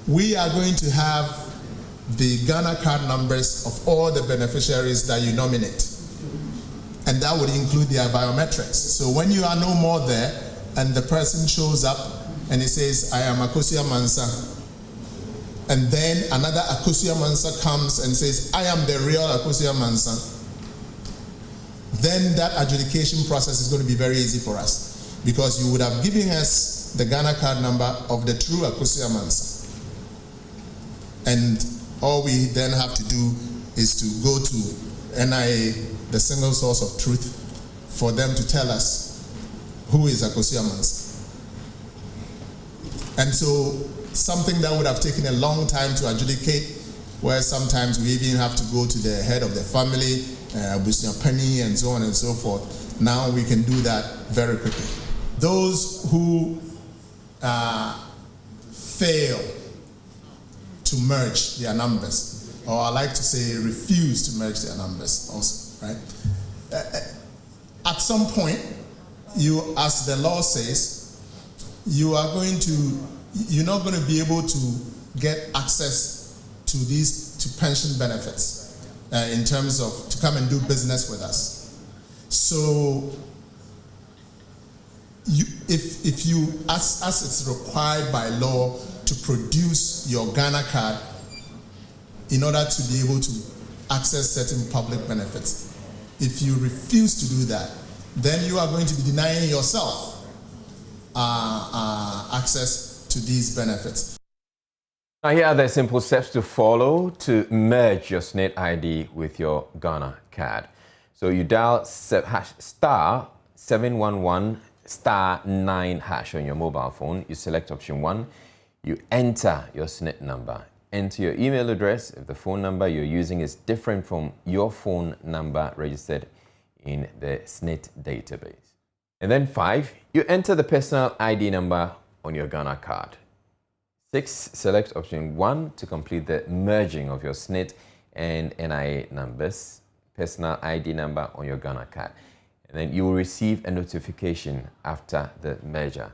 We are going to have the Ghana card numbers of all the beneficiaries that you nominate, and that would include their biometrics. So when you are no more there and the person shows up and he says, I am Akosia Mansa, and then another Akosia Mansa comes and says, I am the real Akosia Mansa, then that adjudication process is going to be very easy for us, because you would have given us the Ghana card number of the true Akosia Mansa. And all we then have to do is to go to NIA, the single source of truth, for them to tell us who is Akosia Mansa. And so something that would have taken a long time to adjudicate, where sometimes we even have to go to the head of the family, Busia Penny, and so on and so forth. Now we can do that very quickly. Those who fail to merge their numbers, or I like to say refuse to merge their numbers also, right? At some point, you, as the law says, you're not going to be able to get access to pension benefits in terms of to come and do business with us. So if you, as it's required by law to produce your Ghana card in order to be able to access certain public benefits, if you refuse to do that, then you are going to be denying yourself access to these benefits. Now, here are the simple steps to follow to merge your SSNIT ID with your Ghana card. So you dial star 711 star 9 hash on your mobile phone. You select option 1. You enter your SSNIT number. Enter your email address if the phone number you're using is different from your phone number registered in the SSNIT database. And then 5, you enter the personal ID number on your Ghana card. 6, select option 1 to complete the merging of your SSNIT and NIA numbers, personal ID number on your Ghana card. And then you will receive a notification after the merger.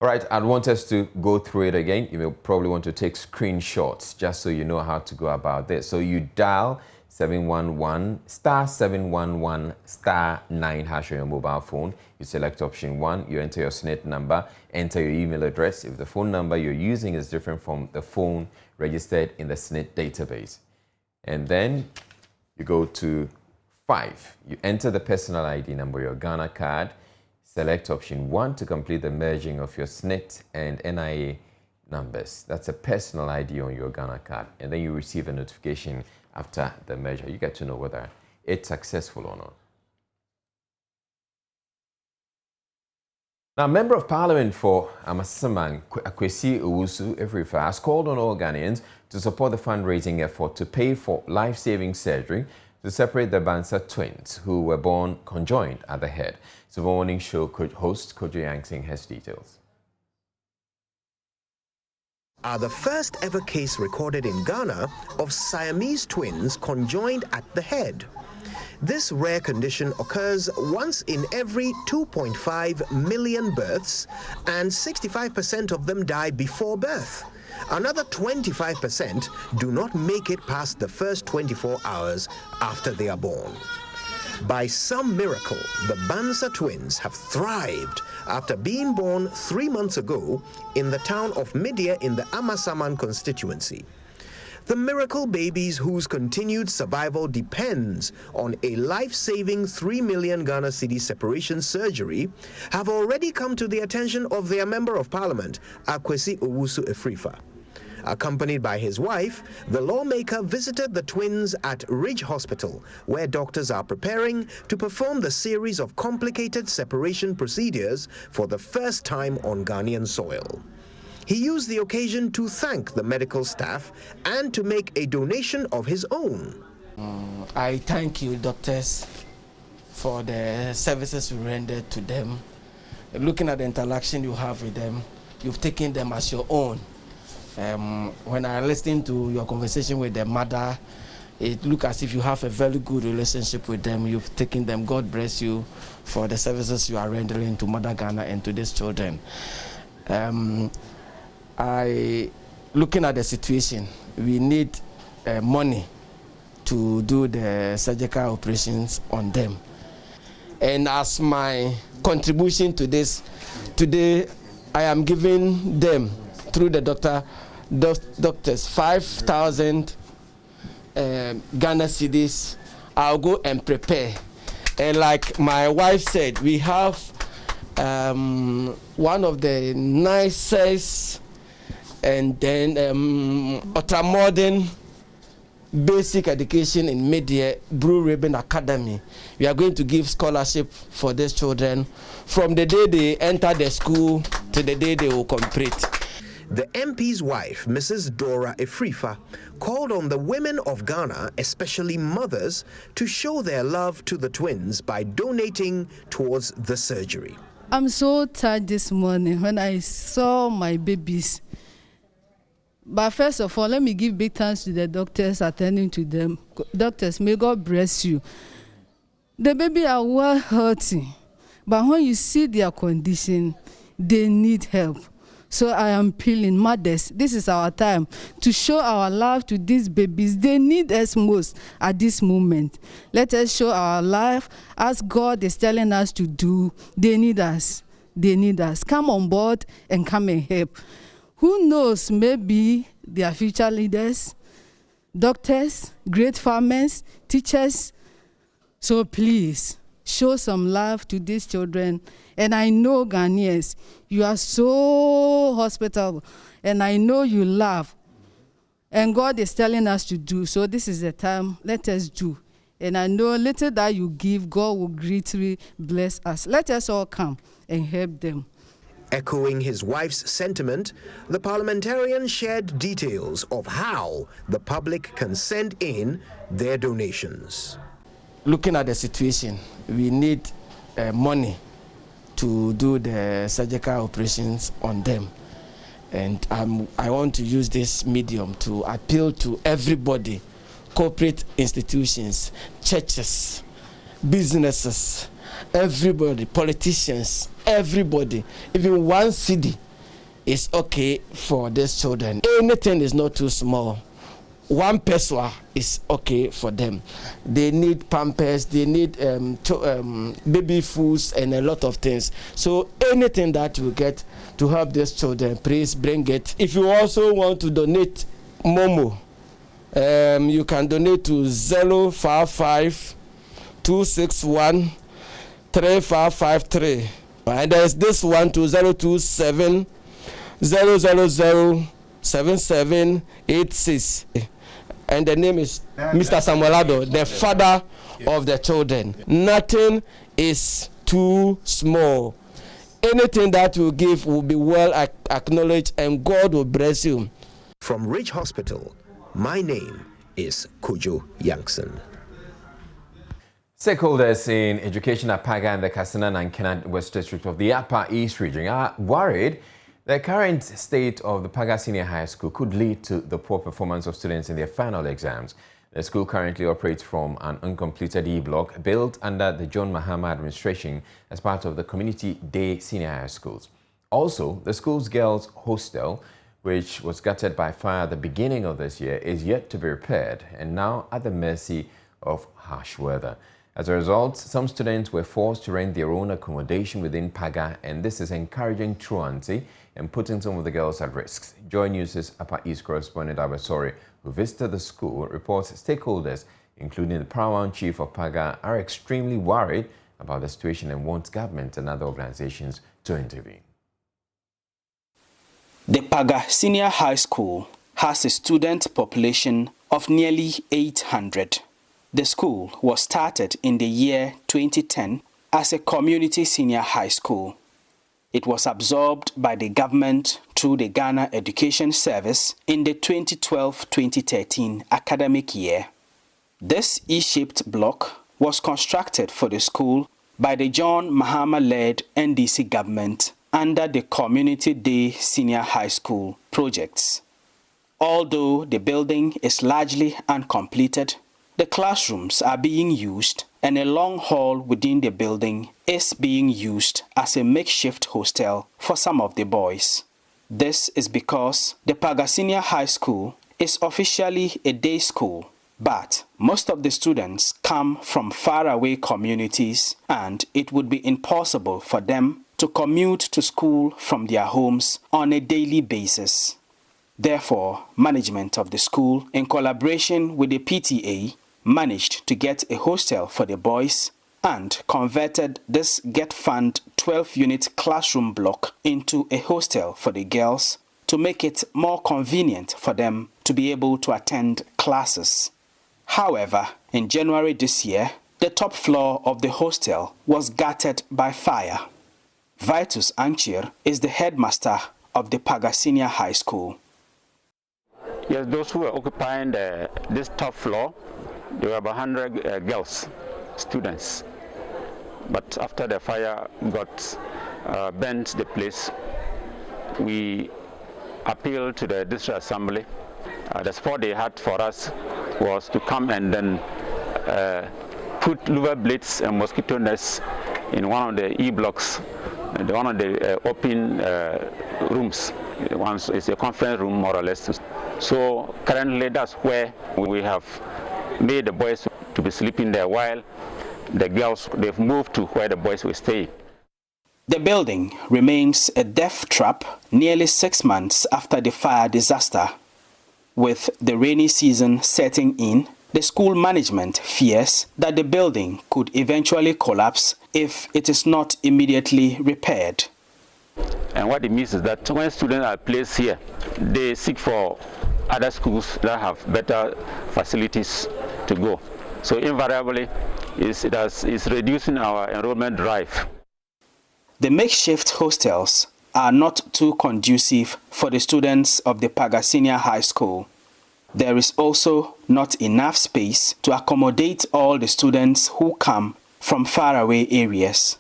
All right, I'd want us to go through it again. You will probably want to take screenshots just so you know how to go about this. So you dial 711 star 711 star 9 hash on your mobile phone. You select option 1, you enter your SSNIT number, enter your email address if the phone number you're using is different from the phone registered in the SSNIT database. And then you go to 5, you enter the personal ID number, your Ghana card, select option 1 to complete the merging of your SSNIT and NIA numbers. That's a personal ID on your Ghana card. And then you receive a notification after the merger. You get to know whether it's successful or not. Now, Member of Parliament for Amasaman, Kayayei Ejura, has called on all Ghanaians to support the fundraising effort to pay for life-saving surgery to separate the Bansa twins who were born conjoined at the head. So the morning show host Conjoined has details. Are the first ever case recorded in Ghana of Siamese twins conjoined at the head. This rare condition occurs once in every 2.5 million births, and 65% of them die before birth. Another 25% do not make it past the first 24 hours after they are born. By some miracle, the Bansa twins have thrived after being born 3 months ago in the town of Midia in the Amasaman constituency. The miracle babies, whose continued survival depends on a life-saving 3 million Ghana cedi separation surgery, have already come to the attention of their Member of Parliament, Kayayei Ejura. Accompanied by his wife, the lawmaker visited the twins at Ridge Hospital, where doctors are preparing to perform the series of complicated separation procedures for the first time on Ghanaian soil. He used the occasion to thank the medical staff and to make a donation of his own. I thank you, doctors, for the services you rendered to them. Looking at the interaction you have with them, you've taken them as your own. When I listened to your conversation with their mother, it looked as if you have a very good relationship with them. You've taken them. God bless you for the services you are rendering to Mother Ghana and to these children. Looking at the situation, we need money to do the surgical operations on them. And as my contribution to this, today I am giving them, through the doctors, 5,000 Ghana cedis. I'll go and prepare. And like my wife said, we have one of the nicest and then ultra-modern basic education in Media, Blue Ribbon Academy. We are going to give scholarship for these children from the day they enter the school to the day they will complete. The MP's wife, Mrs. Dora Efrifa, called on the women of Ghana, especially mothers, to show their love to the twins by donating towards the surgery. I'm so tired this morning when I saw my babies. But first of all, let me give big thanks to the doctors attending to them. Doctors, may God bless you. The baby are well healthy, but when you see their condition, they need help. So I am appealing, mothers, this is our time to show our love to these babies. They need us most at this moment. Let us show our love as God is telling us to do. They need us. They need us. Come on board and come and help. Who knows, maybe they are future leaders, doctors, great farmers, teachers. So please, show some love to these children. And I know, Ghanaians, you are so hospitable. And I know you love. And God is telling us to do. So this is the time. Let us do. And I know little that you give, God will greatly bless us. Let us all come and help them. Echoing his wife's sentiment, the parliamentarian shared details of how the public can send in their donations. Looking at the situation, we need money to do the surgical operations on them. And I want to use this medium to appeal to everybody, corporate institutions, churches, businesses, everybody, politicians, everybody. Even 1 cedi is okay for these children. Anything is not too small. 1 peso is okay for them. They need pampers, they need baby foods and a lot of things. So anything that you get to help these children, please bring it. If you also want to donate Momo, you can donate to 055 261 3553. And there's this one to 027 000 7786. And the name is Mr. Samuelado, the father of the children. Nothing is too small. Anything that you give will be well acknowledged, and God will bless you. From Ridge Hospital, my name is Kojo Yankson. Stakeholders in education at Paga and the Kassina and Kenneth West District of the Upper East region are worried the current state of the Paga Senior High School could lead to the poor performance of students in their final exams. The school currently operates from an uncompleted E-block built under the John Mahama administration as part of the Community Day Senior High Schools. Also, the school's girls' hostel, which was gutted by fire at the beginning of this year, is yet to be repaired and now at the mercy of harsh weather. As a result, some students were forced to rent their own accommodation within Paga, and this is encouraging truancy and putting some of the girls at risk. Joy News' Upper East correspondent Abasori, who visited the school, reports stakeholders, including the paramount chief of Paga, are extremely worried about the situation and wants government and other organizations to intervene. The Paga Senior High School has a student population of nearly 800. The school was started in the year 2010 as a community senior high school. It was absorbed by the government through the Ghana Education Service in the 2012-2013 academic year. This E-shaped block was constructed for the school by the John Mahama-led NDC government under the Community Day Senior High School projects. Although the building is largely uncompleted, the classrooms are being used, and a long hall within the building is being used as a makeshift hostel for some of the boys. This is because the Paga Senior High School is officially a day school, but most of the students come from faraway communities, and it would be impossible for them to commute to school from their homes on a daily basis. Therefore, management of the school, in collaboration with the PTA, managed to get a hostel for the boys and converted this Get Fund 12-unit classroom block into a hostel for the girls to make it more convenient for them to be able to attend classes. However, in January this year, the top floor of the hostel was gutted by fire. Vitus Anchir is the headmaster of the Paga Senior High School. Yes, those who were occupying this top floor, there were about 100 girls, students. But after the fire got burnt the place, we appealed to the district assembly. The support they had for us was to come and then put louver blades and mosquito nets in one of the E-blocks one of the open rooms. It's a conference room, more or less. So currently, that's where we have made the boys to be sleeping there, while the girls, they've moved to where the boys will stay. The building remains a death trap nearly 6 months after the fire disaster. With the rainy season setting in, the school management fears that the building could eventually collapse if it is not immediately repaired. And what it means is that when students are placed here, they seek for other schools that have better facilities to go. So invariably, it's reducing our enrollment drive. The makeshift hostels are not too conducive for the students of the Paga Senior High School. There is also not enough space to accommodate all the students who come from faraway areas.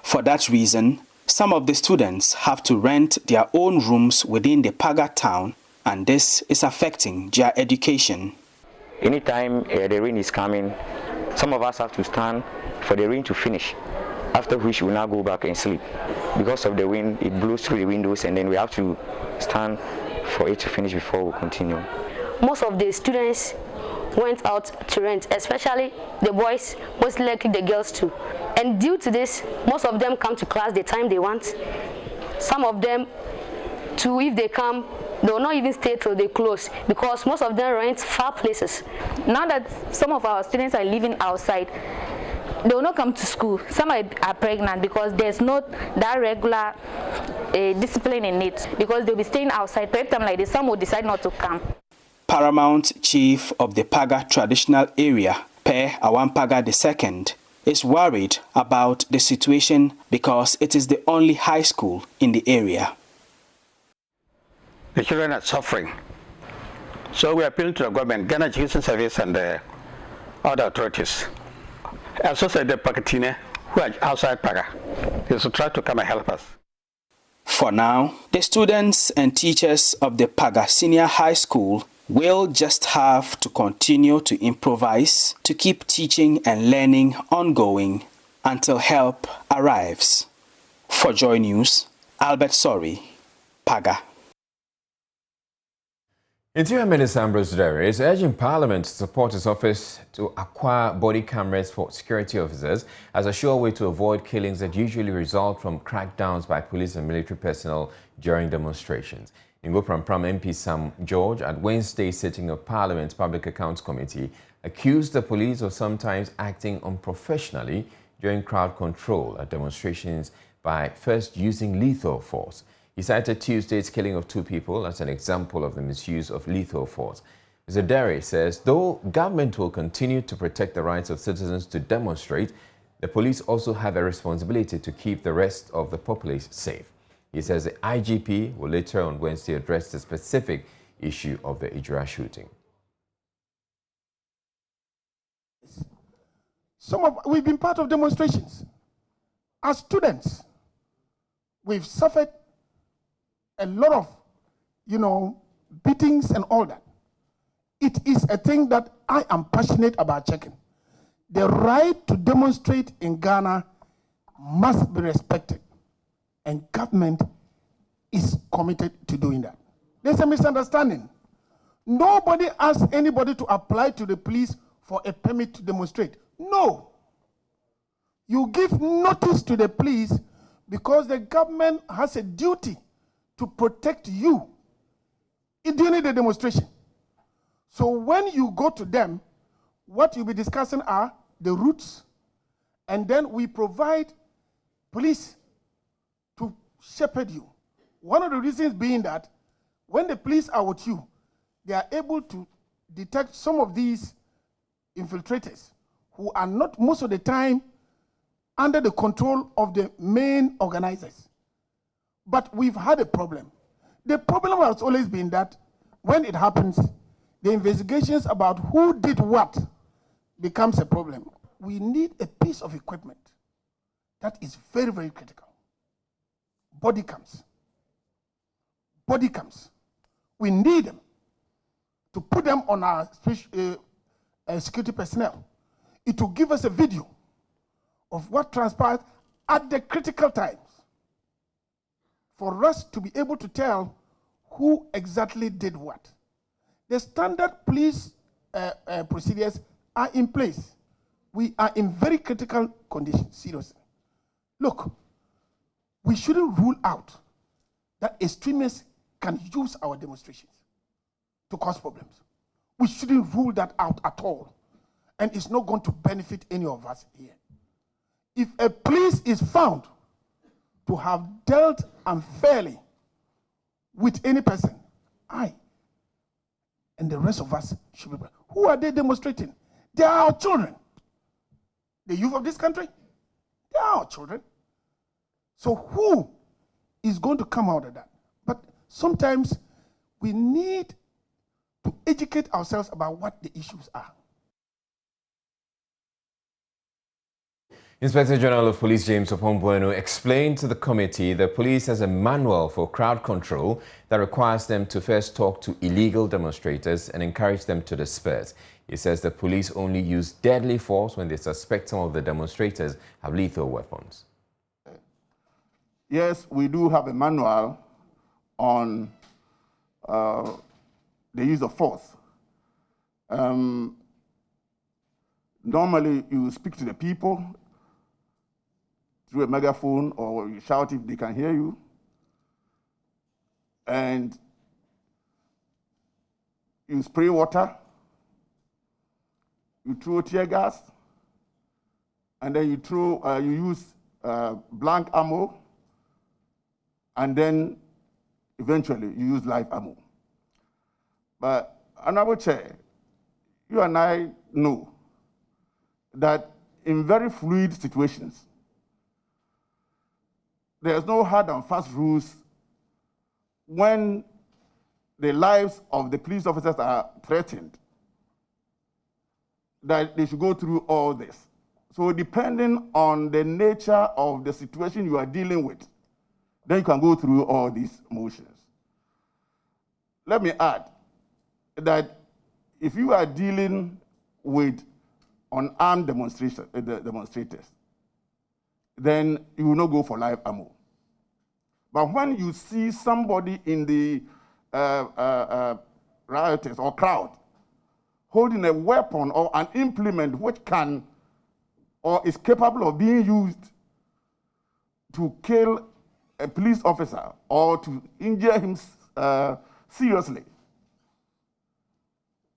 For that reason, some of the students have to rent their own rooms within the Paga town, and this is affecting their education. Anytime the rain is coming, some of us have to stand for the rain to finish, after which we now go back and sleep. Because of the wind, it blows through the windows, and then we have to stand for it to finish before we continue. Most of the students went out to rent, especially the boys, most likely the girls too. And due to this, most of them come to class the time they want. Some of them too, if they come, they will not even stay till they close, because most of them rent far places. Now that some of our students are living outside, they will not come to school. Some are pregnant because there's not that regular discipline in it, because they'll be staying outside. Per time like this, some will decide not to come. Paramount Chief of the Paga traditional area, Per Awampaga II, is worried about the situation because it is the only high school in the area. The children are suffering. So we appeal to the government, Ghana Education Service, and the other authorities. Also said the Pakatine, who are outside Paga, they should try to come and help us. For now, the students and teachers of the Paga Senior High School will just have to continue to improvise to keep teaching and learning ongoing until help arrives. For Joy News, Albert Sori, Paga. Interior Minister Ambrose Derry is urging Parliament to support his office to acquire body cameras for security officers as a sure way to avoid killings that usually result from crackdowns by police and military personnel during demonstrations. Ingo Pram MP Sam George at Wednesday's sitting of Parliament's Public Accounts Committee accused the police of sometimes acting unprofessionally during crowd control at demonstrations by first using lethal force. He cited Tuesday's killing of 2 people as an example of the misuse of lethal force. Mr. Derry says though government will continue to protect the rights of citizens to demonstrate, the police also have a responsibility to keep the rest of the populace safe. He says the IGP will later on Wednesday address the specific issue of the Ejura shooting. We've been part of demonstrations. As students, we've suffered a lot of, beatings and all that. It is a thing that I am passionate about checking. The right to demonstrate in Ghana must be respected, and government is committed to doing that. There's a misunderstanding. Nobody asks anybody to apply to the police for a permit to demonstrate. No. You give notice to the police because the government has a duty to protect you during the demonstration. So when you go to them, what you'll be discussing are the routes, and then we provide police to shepherd you. One of the reasons being that when the police are with you, they are able to detect some of these infiltrators who are not most of the time under the control of the main organizers. But we've had a problem. The problem has always been that when it happens, the investigations about who did what becomes a problem. We need a piece of equipment that is very, very critical. Body cams. Body cams. We need them to put them on our security personnel. It will give us a video of what transpired at the critical times. for us to be able to tell who exactly did what. The standard police procedures are in place. We are in very critical condition, seriously. Look, we shouldn't rule out that extremists can use our demonstrations to cause problems. We shouldn't rule that out at all. And it's not going to benefit any of us here. If a police is found to have dealt unfairly with any person, I and the rest of us should be. Who are they demonstrating? They are our children. The youth of this country, they are our children. So who is going to come out of that? But sometimes we need to educate ourselves about what the issues are. Inspector General of Police James Opombuenu explained to the committee that police has a manual for crowd control that requires them to first talk to illegal demonstrators and encourage them to disperse. He says the police only use deadly force when they suspect some of the demonstrators have lethal weapons. Yes, we do have a manual on the use of force. Normally, you speak to the people through a megaphone, or you shout if they can hear you. And you spray water, you throw tear gas, and then you use blank ammo, and then eventually you use live ammo. But Honorable Chair, you and I know that in very fluid situations, there's no hard and fast rules when the lives of the police officers are threatened, that they should go through all this. So depending on the nature of the situation you are dealing with, then you can go through all these motions. Let me add that if you are dealing with unarmed demonstrators, then you will not go for live ammo. But when you see somebody in the rioters or crowd holding a weapon or an implement which can or is capable of being used to kill a police officer or to injure him seriously,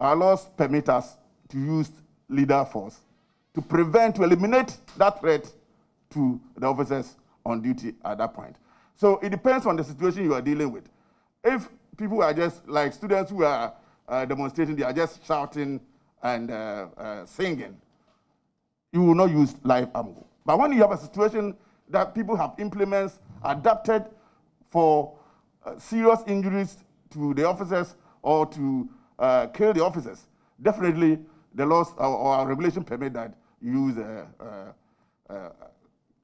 our laws permit us to use lethal force to eliminate that threat to the officers on duty at that point. So it depends on the situation you are dealing with. If people are just like students who are demonstrating, they are just shouting and singing, you will not use live ammo. But when you have a situation that people have implements adapted for serious injuries to the officers or to kill the officers, definitely the laws or our regulation permit that you use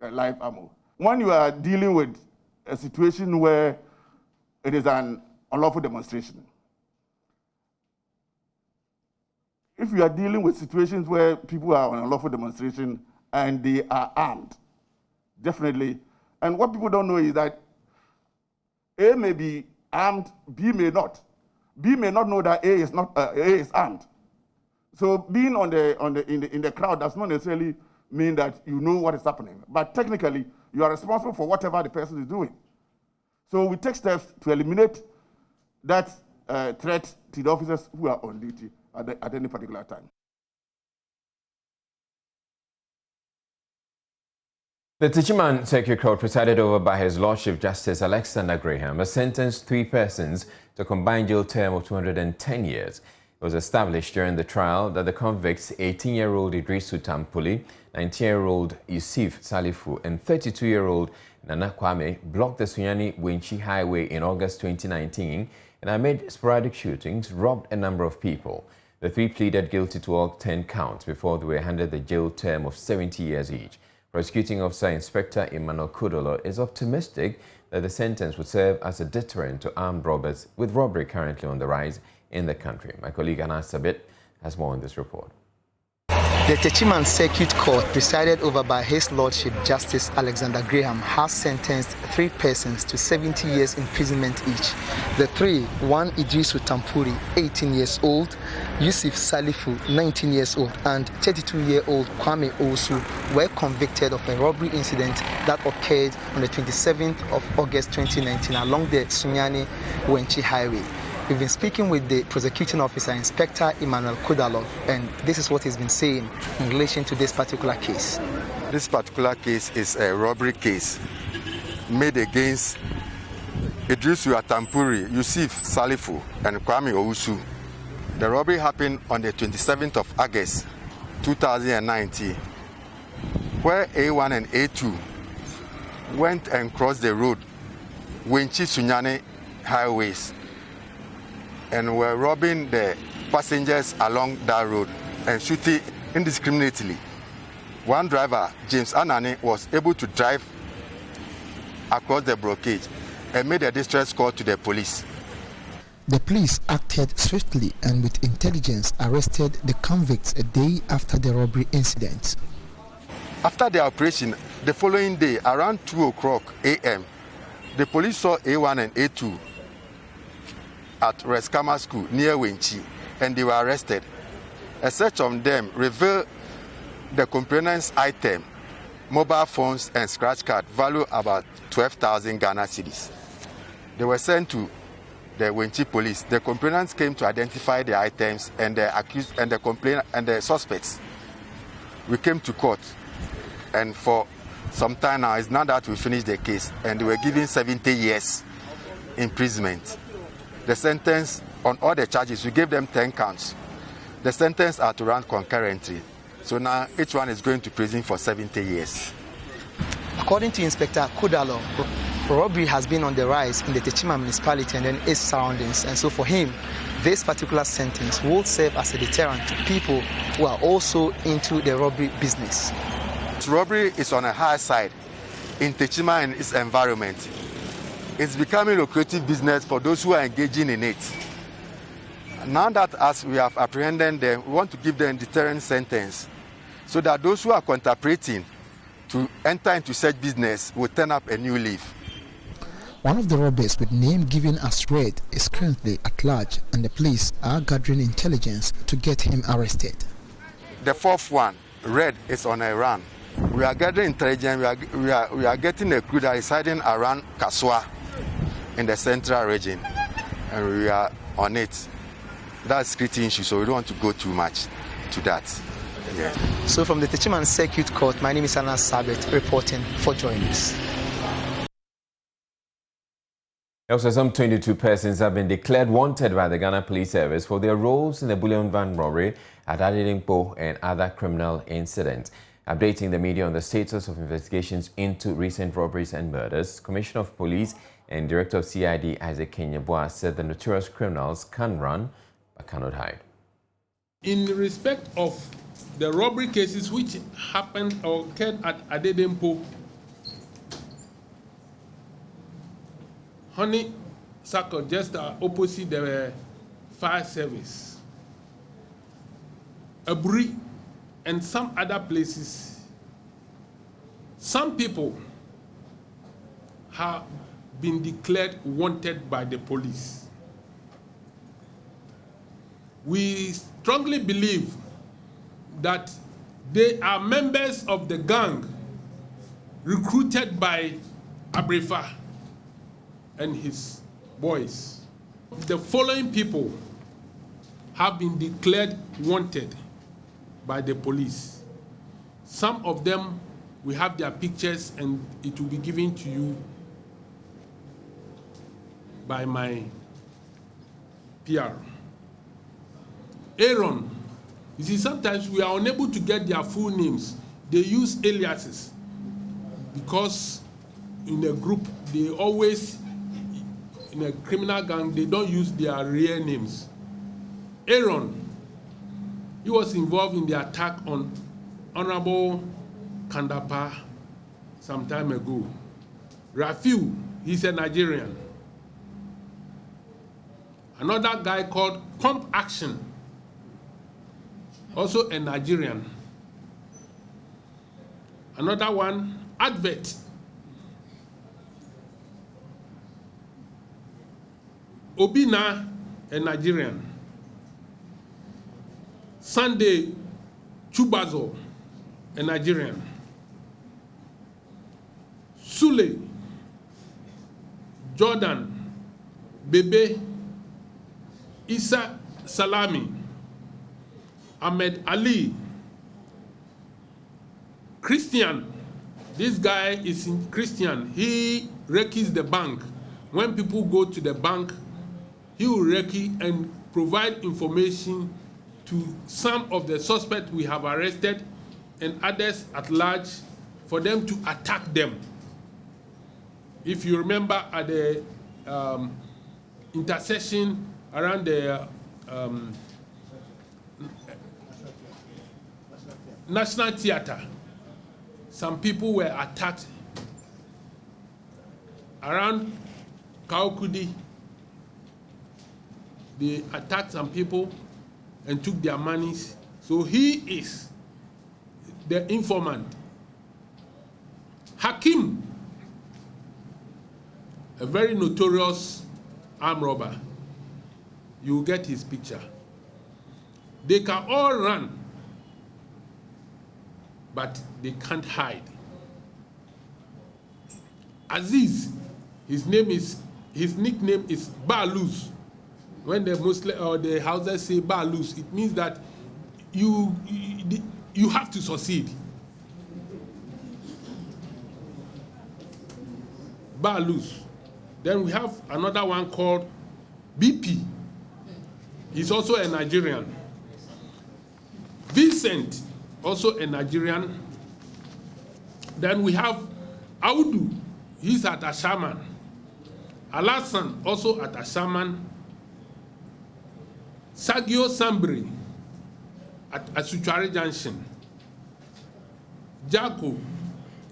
live ammo. When you are dealing with a situation where it is an unlawful demonstration, if you are dealing with situations where people are on unlawful demonstration and they are armed, definitely, and what people don't know is that A may be armed, B may not. B may not know that A is armed. So being in the crowd does not necessarily mean that you know what is happening. But technically, you are responsible for whatever the person is doing. So we take steps to eliminate that threat to the officers who are on duty at any particular time. The Techiman Circuit Court, presided over by His Lordship Justice Alexander Graham, has sentenced 3 persons to a combined jail term of 210 years. It was established during the trial that the convicts, 18-year-old Idrisu Tampuli, 19-year-old Yusuf Salifu, and 32-year-old Nana Kwame, blocked the Sunyani-Wenchi Highway in August 2019 and amid sporadic shootings, robbed a number of people. The 3 pleaded guilty to all 10 counts before they were handed the jail term of 70 years each. Prosecuting Officer Inspector Emmanuel Kudolo is optimistic that the sentence would serve as a deterrent to armed robbers, with robbery currently on the rise in the country. My colleague Anna Sabit has more on this report. The Techiman Circuit Court, presided over by His Lordship Justice Alexander Graham, has sentenced 3 persons to 70 years imprisonment each. The 3, one Idrisu Tampuri, 18 years old, Yusuf Salifu, 19 years old, and 32-year-old Kwame Osu, were convicted of a robbery incident that occurred on the 27th of August 2019 along the Sunyani-Wenchi Highway. We've been speaking with the prosecuting officer, Inspector Emmanuel Kudalo, and this is what he's been saying in relation to this particular case. This particular case is a robbery case made against Idrisu Atampuri, Yusuf Salifu, and Kwame Ousu. The robbery happened on the 27th of August 2019, where A1 and A2 went and crossed the road, Wenchi Sunyani highways, and were robbing the passengers along that road and shooting indiscriminately. One driver, James Anani, was able to drive across the blockade and made a distress call to the police. The police acted swiftly and with intelligence arrested the convicts a day after the robbery incident. After the operation, the following day, around 2:00 a.m., the police saw A1 and A2 at Reskama School near Wenchi, and they were arrested. A search of them revealed the complainant's item, mobile phones and scratch card, value about 12,000 Ghana cedis. They were sent to the Wenchi police. The complainants came to identify the items and the accused and the complainant and the suspects. We came to court, and for some time now, it's now that we finished the case, and they were given 70 years imprisonment. The sentence on all the charges, we gave them 10 counts. The sentence are to run concurrently. So now each one is going to prison for 70 years. According to Inspector Kudalo, robbery has been on the rise in the Techima municipality and then its surroundings. And so for him, this particular sentence will serve as a deterrent to people who are also into the robbery business. Robbery is on a high side in Techima and its environment. It's becoming a lucrative business for those who are engaging in it. Now that as we have apprehended them, we want to give them a deterrent sentence so that those who are contemplating to enter into such business will turn up a new leaf. One of the robbers with name given as Red is currently at large, and the police are gathering intelligence to get him arrested. The 4th one, Red, is on a run. We are gathering intelligence. We are getting a crew that is hiding around Kaswa in the central region, and we are on it. That's a security issue, so we don't want to go too much to that. Yeah. So from the Techiman Circuit Court, my name is Anna Sabet, reporting for Joinnews. Also, some 22 persons have been declared wanted by the Ghana Police Service for their roles in the bullion van robbery at Adidingpo and other criminal incidents. Updating the media on the status of investigations into recent robberies and murders, Commissioner of Police and Director of CID Isaac Kenyeboa said the notorious criminals can run but cannot hide. In respect of the robbery cases which happened or occurred at Adidingpo, Honey Circle, just opposite the fire service, Aburi, and some other places, some people have been declared wanted by the police. We strongly believe that they are members of the gang recruited by Abrefa and his boys. The following people have been declared wanted by the police. Some of them, we have their pictures and it will be given to you by my PR. Aaron, you see, sometimes we are unable to get their full names. They use aliases because in a group, they always, in a criminal gang, they don't use their real names. Aaron, he was involved in the attack on Honorable Kandapa some time ago. Rafiu, he's a Nigerian. Another guy called Pump Action, also a Nigerian. Another one, advert. Obina, a Nigerian. Sunday Chubazo, a Nigerian. Sule, Jordan, Bebe, Isa Salami, Ahmed Ali, Christian. This guy is Christian. He recce's the bank. When people go to the bank, he will recce and provide information to some of the suspects we have arrested and others at large for them to attack them. If you remember at the intersection around the National Theatre, some people were attacked around Kaokudi. They attacked some people and took their monies. So he is the informant. Hakim, a very notorious armed robber. You will get his picture. They can all run, but they can't hide. Aziz, his nickname is Baluz. When the Muslim or the Hausas say Baluz, it means that you have to succeed. Baluz. Then we have another one called BP. He's also a Nigerian. Vincent, also a Nigerian. Then we have Audu, he's at Ashaman. Alassan, also at Ashaman. Sagio Sambri at Asuchari Junction. Jaco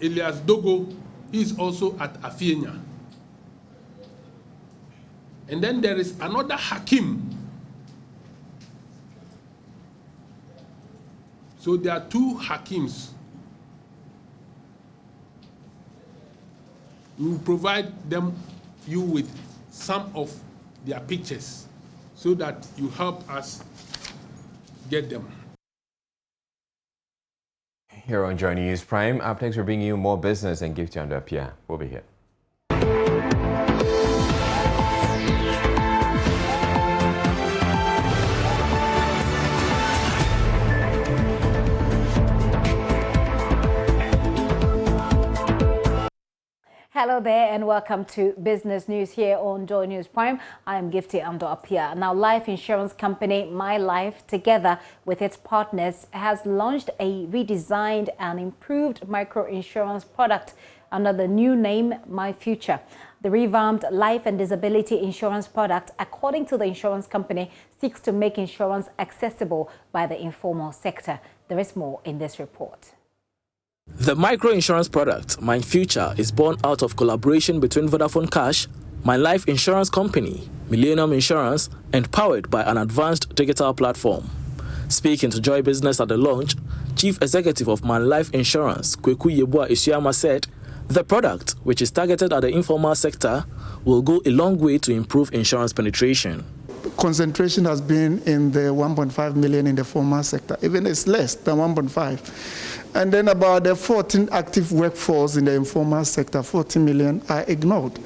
Elias Dogo, he's also at Afienya. And then there is another Hakim. So there are two Hakims. We will provide you with some of their pictures so that you help us get them. Here on Joy News Prime, up next we're bringing you more business and gift you under Pierre. We'll be here. Hello there and welcome to Business News here on Joy News Prime. I am Gifty Ando Apia. Now, life insurance company My Life, together with its partners, has launched a redesigned and improved micro insurance product under the new name My Future. The revamped life and disability insurance product, according to the insurance company, seeks to make insurance accessible by the informal sector. There is more in this report. The micro-insurance product, My Future, is born out of collaboration between Vodafone Cash, My Life Insurance Company, Millennium Insurance, and powered by an advanced digital platform. Speaking to Joy Business at the launch, Chief Executive of My Life Insurance, Kayayei, said the product, which is targeted at the informal sector, will go a long way to improve insurance penetration. Concentration has been in the 1.5 million in the formal sector. Even it's less than 1.5. And then about the 14 active workforce in the informal sector, 14 million are ignored.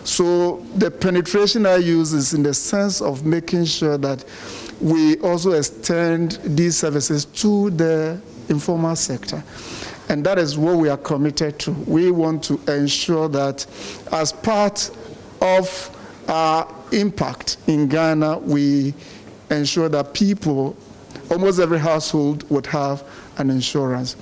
So the penetration I use is in the sense of making sure that we also extend these services to the informal sector. And that is what we are committed to. We want to ensure that as part of our impact in Ghana, we ensure that people, almost every household, would have an insurance.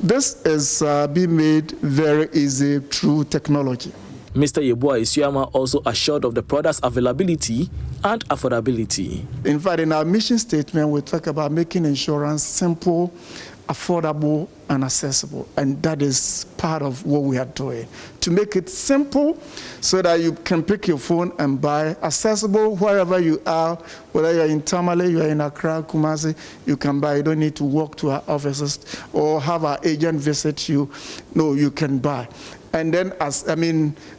This is being made very easy through technology. Mr. Yeboah Isiama also assured of the product's availability and affordability. In fact, in our mission statement, we talk about making insurance simple affordable and accessible. And that is part of what we are doing. To make it simple so that you can pick your phone and buy, accessible wherever you are, whether you're in Tamale, you're in Accra, Kumasi, you can buy. You don't need to walk to our offices or have our agent visit you. No, you can buy. And then,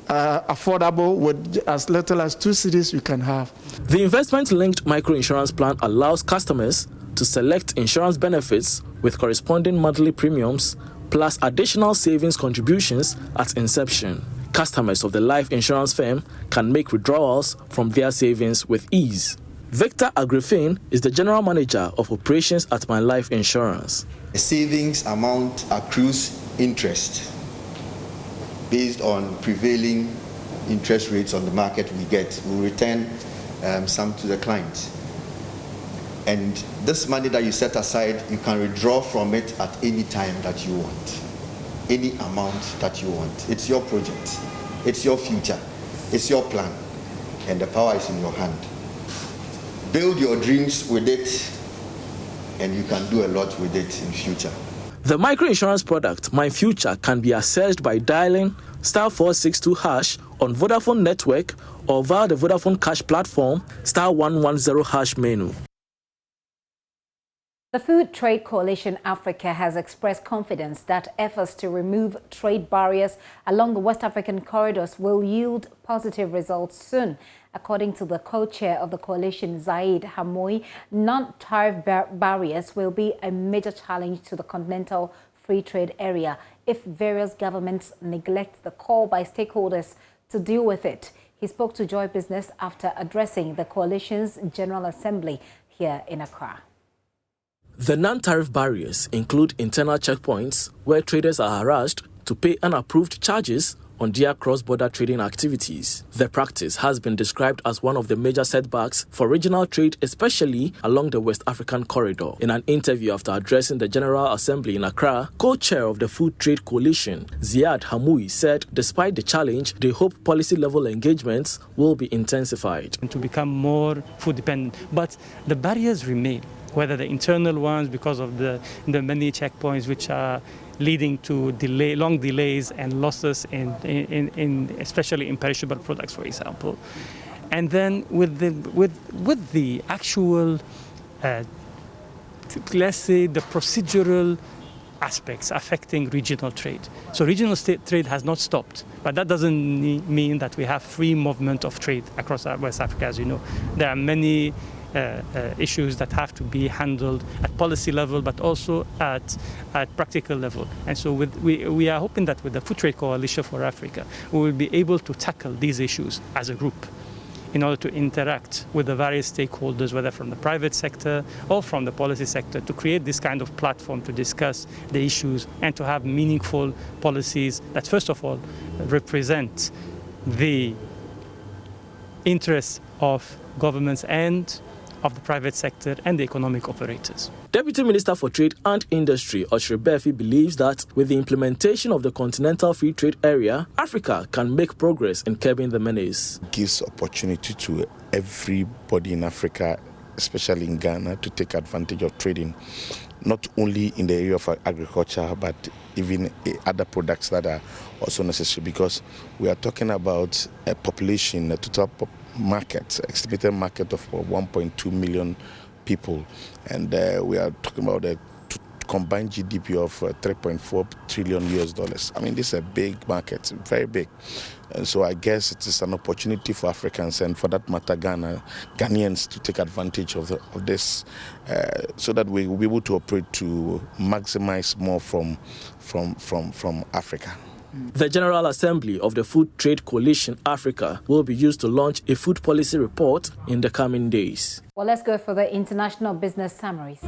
affordable with as little as 2 cedis you can have. The investment-linked microinsurance plan allows customers to select insurance benefits with corresponding monthly premiums plus additional savings contributions at inception. Customers of the life insurance firm can make withdrawals from their savings with ease. Victor Agrifin is the general manager of operations at My Life Insurance. The savings amount accrues interest based on prevailing interest rates on the market we get. We return some to the client. And this money that you set aside, you can withdraw from it at any time that you want, any amount that you want. It's your project, it's your future, it's your plan, and the power is in your hand. Build your dreams with it, and you can do a lot with it in future. The microinsurance product, My Future, can be accessed by dialing *462# on Vodafone network or via the Vodafone Cash platform *110# menu. The Food Trade Coalition Africa has expressed confidence that efforts to remove trade barriers along the West African corridors will yield positive results soon. According to the co-chair of the coalition, Zaid Hamoui, non-tariff barriers will be a major challenge to the continental free trade area if various governments neglect the call by stakeholders to deal with it. He spoke to Joy Business after addressing the coalition's General Assembly here in Accra. The non-tariff barriers include internal checkpoints where traders are harassed to pay unapproved charges on their cross-border trading activities. The practice has been described as one of the major setbacks for regional trade, especially along the West African corridor. In an interview after addressing the General Assembly in Accra, co-chair of the Food Trade Coalition, Zaid Hamoui, said despite the challenge, they hope policy-level engagements will be intensified. To become more food dependent, but the barriers remain, whether the internal ones because of the many checkpoints which are leading to long delays and losses in especially in perishable products, for example. And then with the actual, let's say, the procedural aspects affecting regional trade. So regional trade has not stopped, but that doesn't mean that we have free movement of trade across West Africa, as you know. There are many issues that have to be handled at policy level, but also at practical level. And so we are hoping that with the Food Trade Coalition for Africa, we will be able to tackle these issues as a group in order to interact with the various stakeholders, whether from the private sector or from the policy sector, to create this kind of platform to discuss the issues and to have meaningful policies that, first of all, represent the interests of governments and of the private sector and the economic operators. Deputy Minister for Trade and Industry, Oshri Befi, believes that with the implementation of the Continental Free Trade Area, Africa can make progress in curbing the menace. It gives opportunity to everybody in Africa, especially in Ghana, to take advantage of trading, not only in the area of agriculture, but even other products that are also necessary, because we are talking about a population, a total market, estimated market of 1.2 million people, and we are talking about a combined GDP of $3.4 trillion. I mean, this is a big market, very big. And so I guess it is an opportunity for Africans and, for that matter, Ghanaians to take advantage of this, so that we will be able to operate to maximize more from Africa. The General Assembly of the Food Trade Coalition Africa will be used to launch a food policy report in the coming days. Well, let's go for the international business summaries.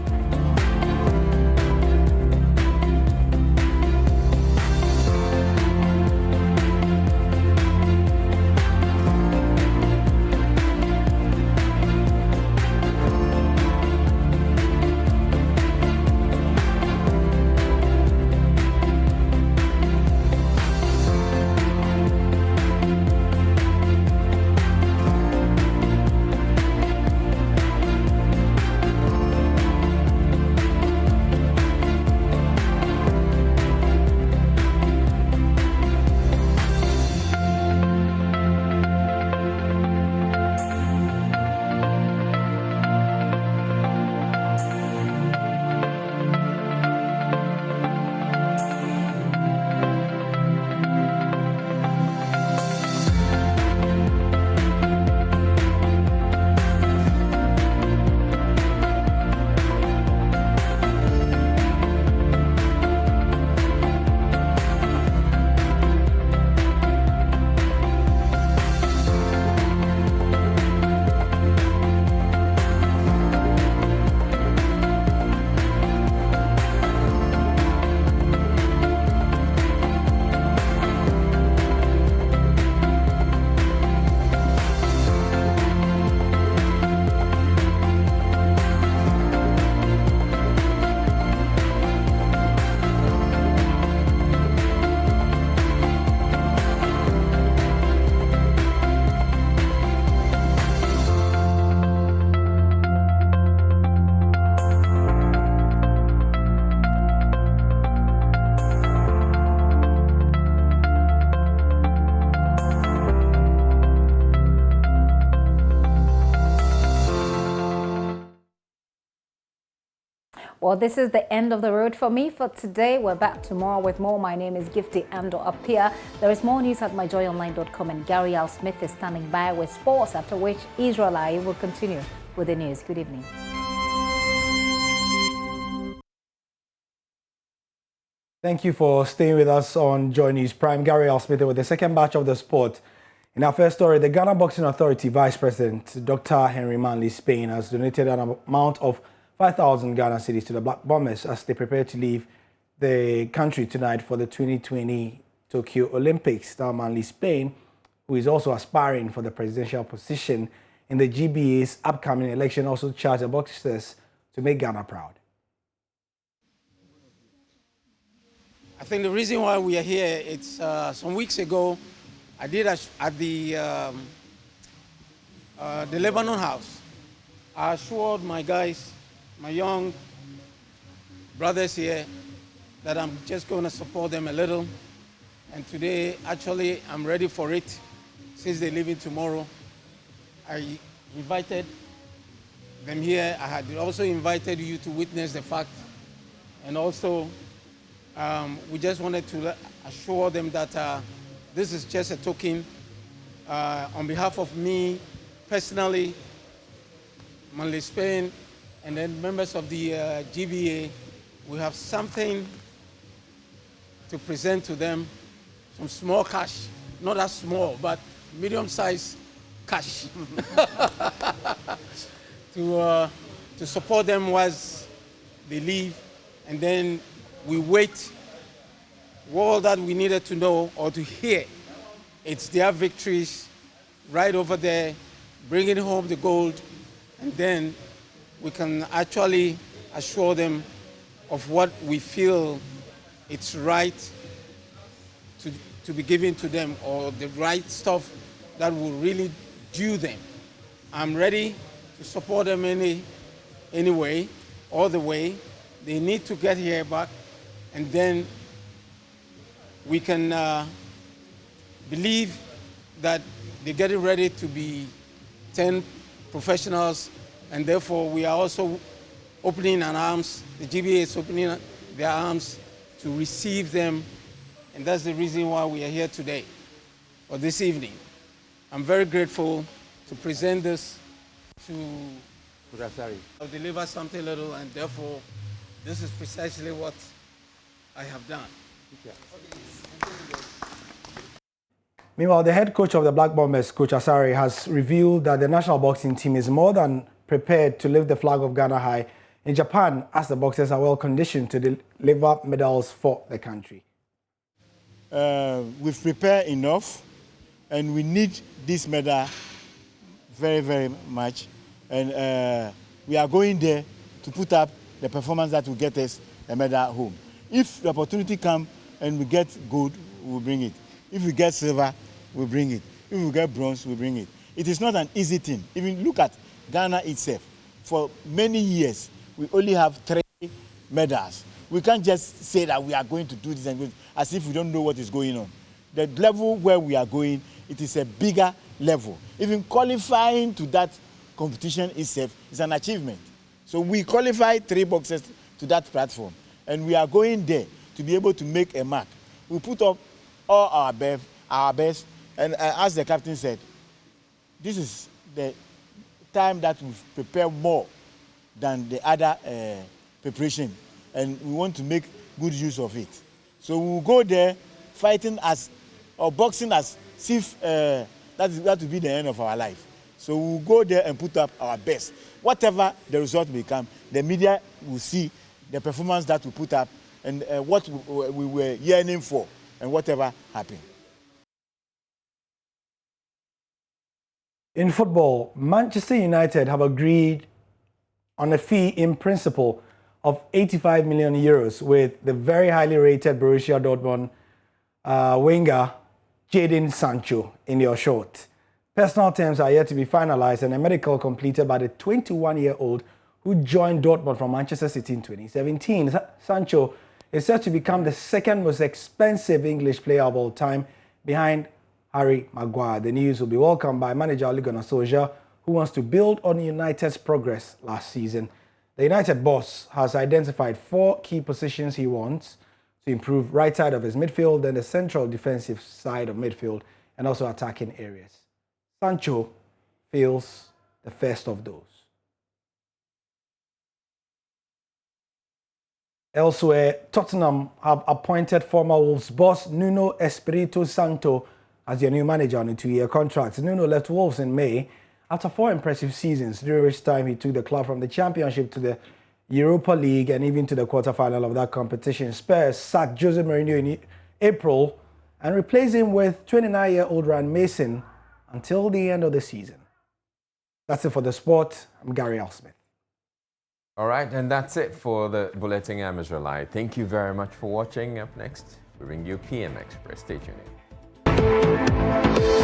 Well, this is the end of the road for me for today. We're back tomorrow with more. My name is Gifty Ando Apia. There is more news at myjoyonline.com, and Gary Al Smith is standing by with sports, after which Israel will continue with the news. Good evening. Thank you for staying with us on Joy News Prime. Gary Al Smith with the second batch of the sport. In our first story, the Ghana Boxing Authority Vice President Dr. Henry Manley Spain has donated an amount of 5,000 Ghana cedis to the Black Bombers as they prepare to leave the country tonight for the 2020 Tokyo Olympics. Now, Manley Spain, who is also aspiring for the presidential position in the GBA's upcoming election, also charged the boxers to make Ghana proud. I think the reason why we are here, it's some weeks ago, I did at the Lebanon House. I assured my guys, my young brothers here, that I'm just going to support them a little. And today, actually, I'm ready for it. Since they're leaving tomorrow, I invited them here. I had also invited you to witness the fact. And also, we just wanted to assure them that this is just a token on behalf of me personally, Manley Spain, and then members of the GBA. We have something to present to them, some small cash, not as small, but medium-sized cash to support them once they leave, and then we wait. All that we needed to know or to hear, it's their victories right over there, bringing home the gold, and then we can actually assure them of what we feel it's right to be given to them, or the right stuff that will really due them. I'm ready to support them anyway, all the way. They need to get here back, and then we can believe that they're getting ready to be 10 professionals, and therefore we are also opening our arms. The GBA is opening their arms to receive them, and that's the reason why we are here today, or this evening. I'm very grateful to present this to Kurasari. I'll deliver something little, and therefore this is precisely what I have done. Meanwhile, the head coach of the Black Bombers, Coach Asari, has revealed that the national boxing team is more than prepared to lift the flag of Ghana high in Japan, as the boxers are well conditioned to deliver medals for the country. We've prepared enough, and we need this medal very, very much. And we are going there to put up the performance that will get us a medal home. If the opportunity comes and we get gold, we'll bring it. If we get silver, we'll bring it. If we get bronze, we'll bring it. It is not an easy thing. Even look at Ghana itself. For many years, we only have 3 medals. We can't just say that we are going to do this and do as if we don't know what is going on. The level where we are going, it is a bigger level. Even qualifying to that competition itself is an achievement. So we qualified 3 boxers to that platform, and we are going there to be able to make a mark. We put up all our best, and as the captain said, this is the time that we've prepared more than the other preparation, and we want to make good use of it. So we will go there fighting or boxing as if that will be the end of our life. So we will go there and put up our best. Whatever the result may come, the media will see the performance that we put up and what we were yearning for and whatever happened. In football, Manchester United have agreed on a fee in principle of 85 million euros with the very highly rated Borussia Dortmund winger Jadon Sancho in their short. Personal terms are yet to be finalized, and a medical completed by the 21-year-old who joined Dortmund from Manchester City in 2017. Sancho is set to become the second most expensive English player of all time, behind Harry Maguire. The news will be welcomed by manager Ole Gunnar Solskjaer, who wants to build on United's progress last season. The United boss has identified 4 key positions he wants to improve: right side of his midfield, then the central defensive side of midfield, and also attacking areas. Sancho fills the first of those. Elsewhere, Tottenham have appointed former Wolves boss Nuno Espirito Santo as their new manager on a 2-year contract. Nuno left Wolves in May after 4 impressive seasons, during which time he took the club from the Championship to the Europa League and even to the quarter-final of that competition. Spurs sacked Jose Mourinho in April and replaced him with 29-year-old Ryan Mason until the end of the season. That's it for the sport. I'm Gary L. Smith. All right, and that's it for the Bulletin. I'm Israelite. Thank you very much for watching. Up next, we bring you PM Express. Stay tuned in.